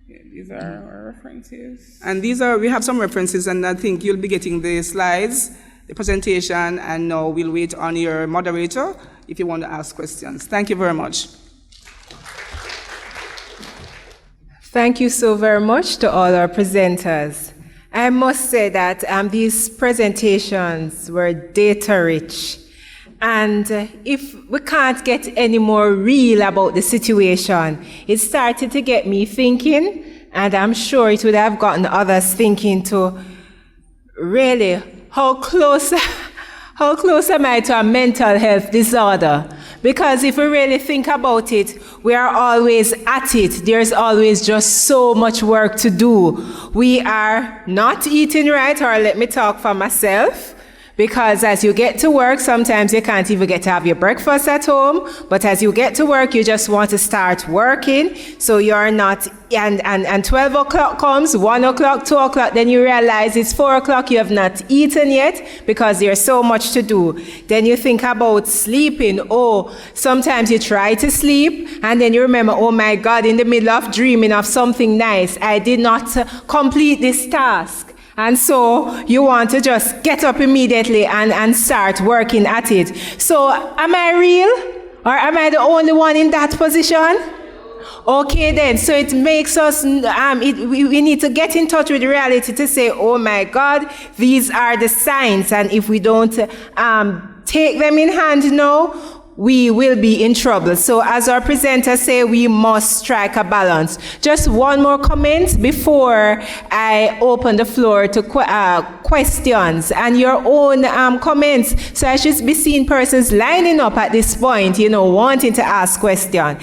These are our references. And we have some references, and I think you'll be getting the slides, the presentation, and now we'll wait on your moderator if you want to ask questions. Thank you very much. Thank you so very much to all our presenters. I must say that these presentations were data-rich. And if we can't get any more real about the situation, it started to get me thinking, and I'm sure it would have gotten others thinking to really, how close am I to a mental health disorder? Because if we really think about it, we are always at it. There's always just so much work to do. We are not eating right, or let me talk for myself. Because as you get to work, sometimes you can't even get to have your breakfast at home. But as you get to work, you just want to start working. So you're not, and 12 o'clock comes, 1 o'clock, 2 o'clock, then you realize it's 4 o'clock, you have not eaten yet because there's so much to do. Then you think about sleeping. Oh, sometimes you try to sleep and then you remember, oh my God, in the middle of dreaming of something nice, I did not complete this task. And so you want to just get up immediately and start working at it. So am I real? Or am I the only one in that position? Okay then, so it makes us, we need to get in touch with reality to say, oh my God, these are the signs. And if we don't take them in hand now, we will be in trouble. So as our presenters say, we must strike a balance. Just one more comment before I open the floor to questions and your own comments. So I should be seeing persons lining up at this point, wanting to ask questions.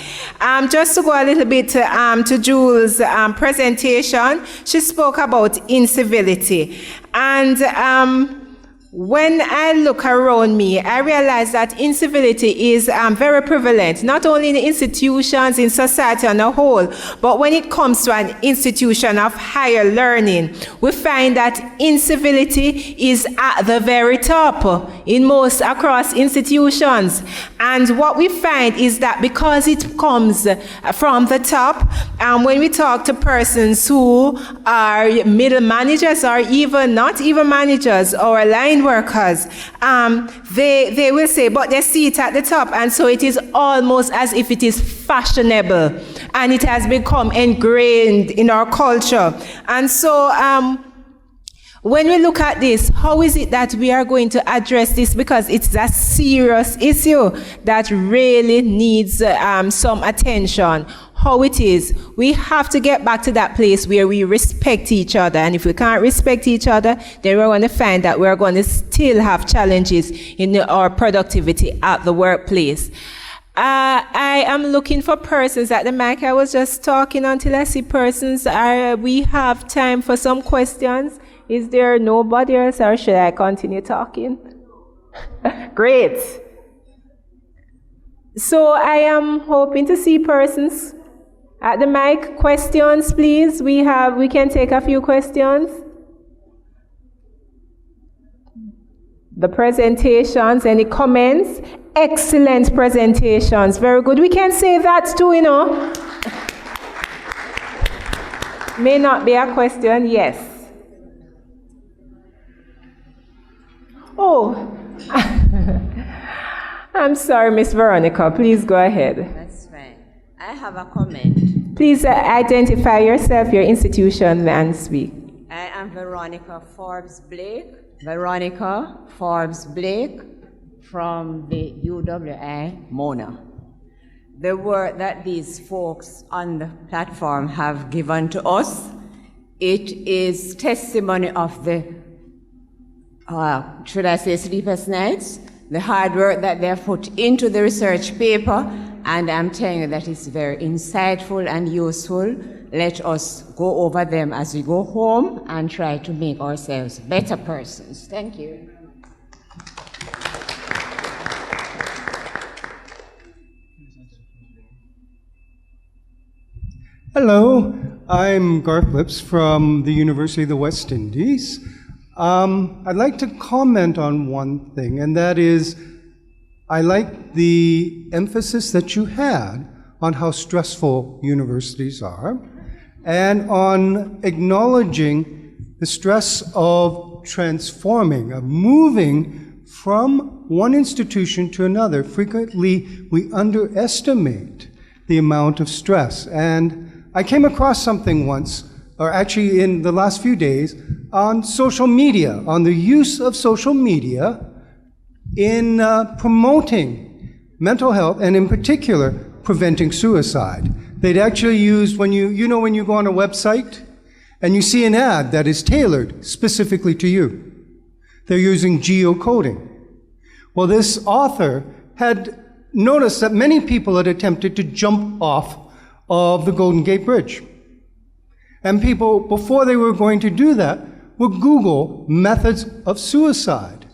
Just to go a little bit to Jules' presentation, she spoke about incivility. And when I look around me, I realize that incivility is very prevalent, not only in institutions, in society on a whole, but when it comes to an institution of higher learning, we find that incivility is at the very top across institutions. And what we find is that because it comes from the top, when we talk to persons who are middle managers or even not even managers or line workers, they will say, but they see it at the top, and so it is almost as if it is fashionable, and it has become ingrained in our culture. And so when we look at this, how is it that we are going to address this? Because it's a serious issue that really needs some attention. How it is, we have to get back to that place where we respect each other. And if we can't respect each other, then we're going to find that we're going to still have challenges in our productivity at the workplace. I am looking for persons at the mic. I was just talking until I see persons. We have time for some questions. Is there nobody else, or should I continue talking? Great. So I am hoping to see persons at the mic. Questions, please. We can take a few questions. The presentations, any comments? Excellent presentations. Very good. We can say that too, you know. May not be a question. Yes. Oh, I'm sorry, Miss Veronica. Please go ahead. That's fine. I have a comment. Please identify yourself, your institution, and speak. I am Veronica Forbes Blake. Veronica Forbes Blake from the UWI Mona. The work that these folks on the platform have given to us, it is testimony of the should I say sleepless nights, the hard work that they have put into the research paper, and I'm telling you that it's very insightful and useful. Let us go over them as we go home and try to make ourselves better persons. Thank you. Hello, I'm Garth Lips from the University of the West Indies. I'd like to comment on one thing, and that is, I like the emphasis that you had on how stressful universities are, and on acknowledging the stress of transforming, of moving from one institution to another. Frequently, we underestimate the amount of stress. And I came across something once, or actually in the last few days, on social media, on the use of social media in promoting mental health, and in particular, preventing suicide. They'd actually used, when you go on a website and you see an ad that is tailored specifically to you, they're using geocoding. Well, this author had noticed that many people had attempted to jump off of the Golden Gate Bridge. And people, before they were going to do that, would Google methods of suicide.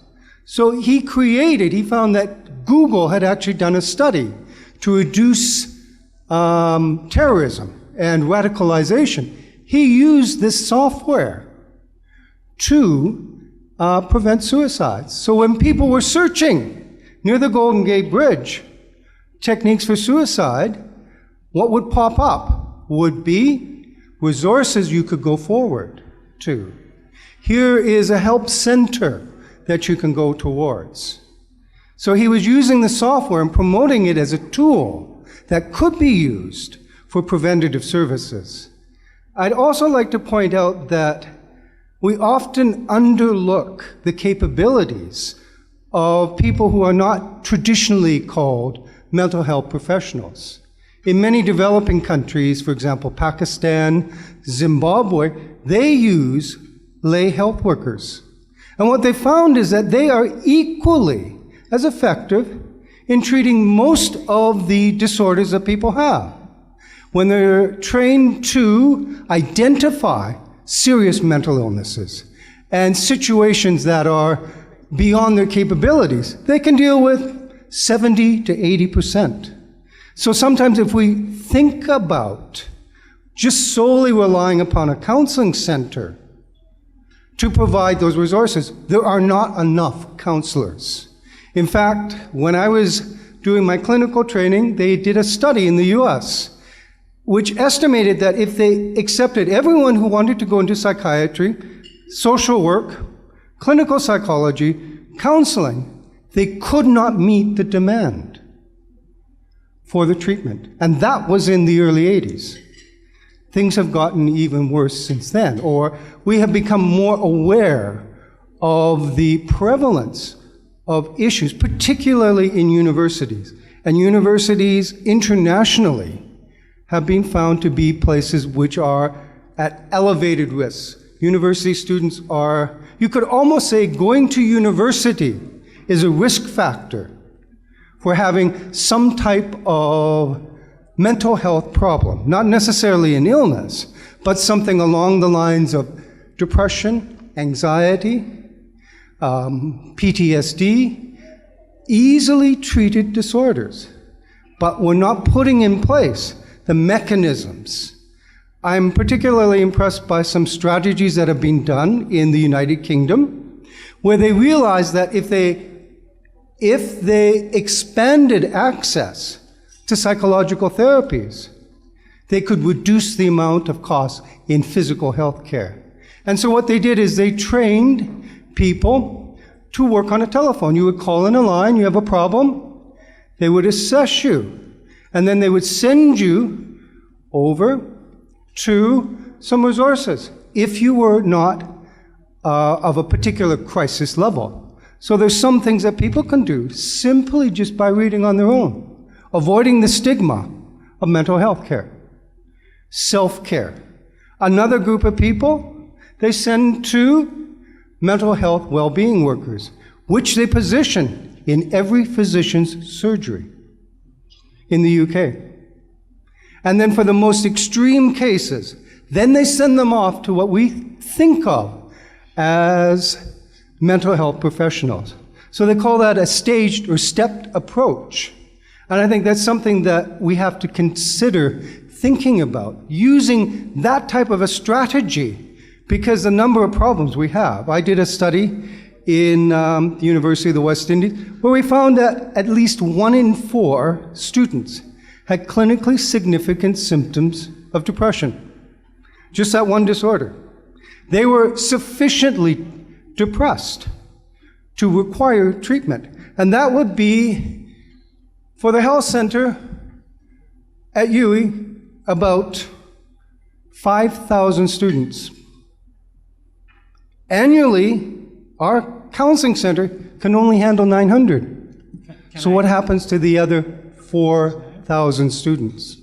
So he found that Google had actually done a study to reduce terrorism and radicalization. He used this software to prevent suicides. So when people were searching near the Golden Gate Bridge techniques for suicide, what would pop up would be resources you could go forward to. Here is a help center that you can go towards. So he was using the software and promoting it as a tool that could be used for preventative services. I'd also like to point out that we often underlook the capabilities of people who are not traditionally called mental health professionals. In many developing countries, for example, Pakistan, Zimbabwe, they use lay health workers. And what they found is that they are equally as effective in treating most of the disorders that people have. When they're trained to identify serious mental illnesses and situations that are beyond their capabilities, they can deal with 70 to 80%. So sometimes if we think about just solely relying upon a counseling center to provide those resources, there are not enough counselors. In fact, when I was doing my clinical training, they did a study in the US which estimated that if they accepted everyone who wanted to go into psychiatry, social work, clinical psychology, counseling, they could not meet the demand for the treatment. And that was in the early 80s. Things have gotten even worse since then, or we have become more aware of the prevalence of issues, particularly in universities. And universities internationally have been found to be places which are at elevated risk. University students are, you could almost say, going to university is a risk factor for having some type of mental health problem, not necessarily an illness, but something along the lines of depression, anxiety, PTSD, easily treated disorders. But we're not putting in place the mechanisms. I'm particularly impressed by some strategies that have been done in the United Kingdom, where they realized that if they expanded access to psychological therapies, they could reduce the amount of costs in physical health care. And so what they did is they trained people to work on a telephone. You would call in a line, you have a problem, they would assess you, and then they would send you over to some resources if you were not of a particular crisis level. So there's some things that people can do simply just by reading on their own, avoiding the stigma of mental health care, self-care. Another group of people, they send to mental health well-being workers, which they position in every physician's surgery in the UK. And then for the most extreme cases, then they send them off to what we think of as mental health professionals. So they call that a staged or stepped approach. And I think that's something that we have to consider thinking about, using that type of a strategy, because the number of problems we have. I did a study in the University of the West Indies where we found that at least 1 in 4 students had clinically significant symptoms of depression. Just that one disorder. They were sufficiently depressed to require treatment. And that would be, for the health center at UWI, about 5,000 students. Annually, our counseling center can only handle 900. So what happens to the other 4,000 students?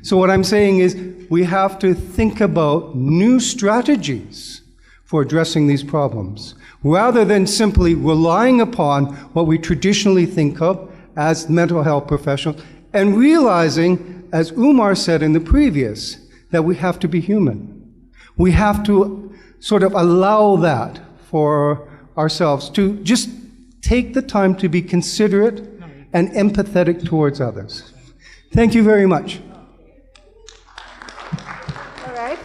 So what I'm saying is we have to think about new strategies for addressing these problems, rather than simply relying upon what we traditionally think of as mental health professionals, and realizing, as Umar said in the previous, that we have to be human. We have to sort of allow that for ourselves, to just take the time to be considerate and empathetic towards others. Thank you very much.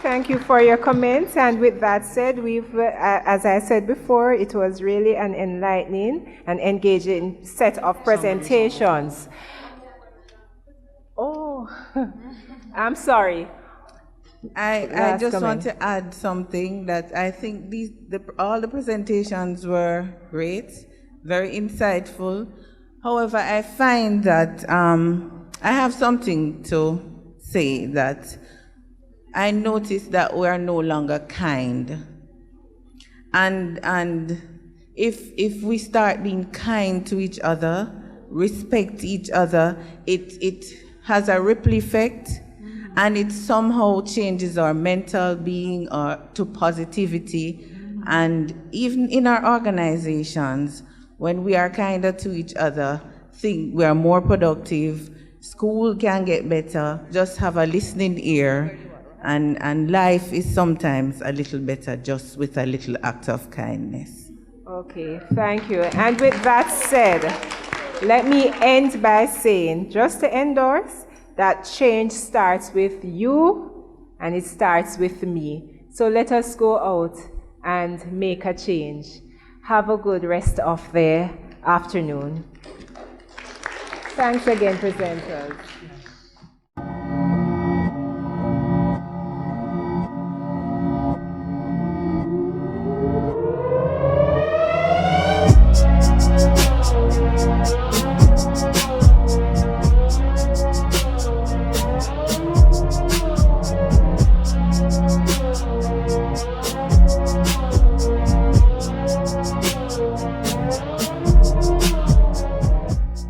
Thank you for your comments. And with that said, as I said before, it was really an enlightening and engaging set of presentations. Oh, I'm sorry. I just want to add something, that I think all the presentations were great, very insightful. However, I find that I have something to say, that I noticed that we are no longer kind. And if we start being kind to each other, respect each other, it has a ripple effect, and it somehow changes our mental being to positivity. And even in our organizations, when we are kinder to each other, think we are more productive, school can get better, just have a listening ear. And life is sometimes a little better just with a little act of kindness. Okay, thank you. And with that said, let me end by saying, just to endorse, that change starts with you and it starts with me. So let us go out and make a change. Have a good rest of the afternoon. Thanks again, presenters.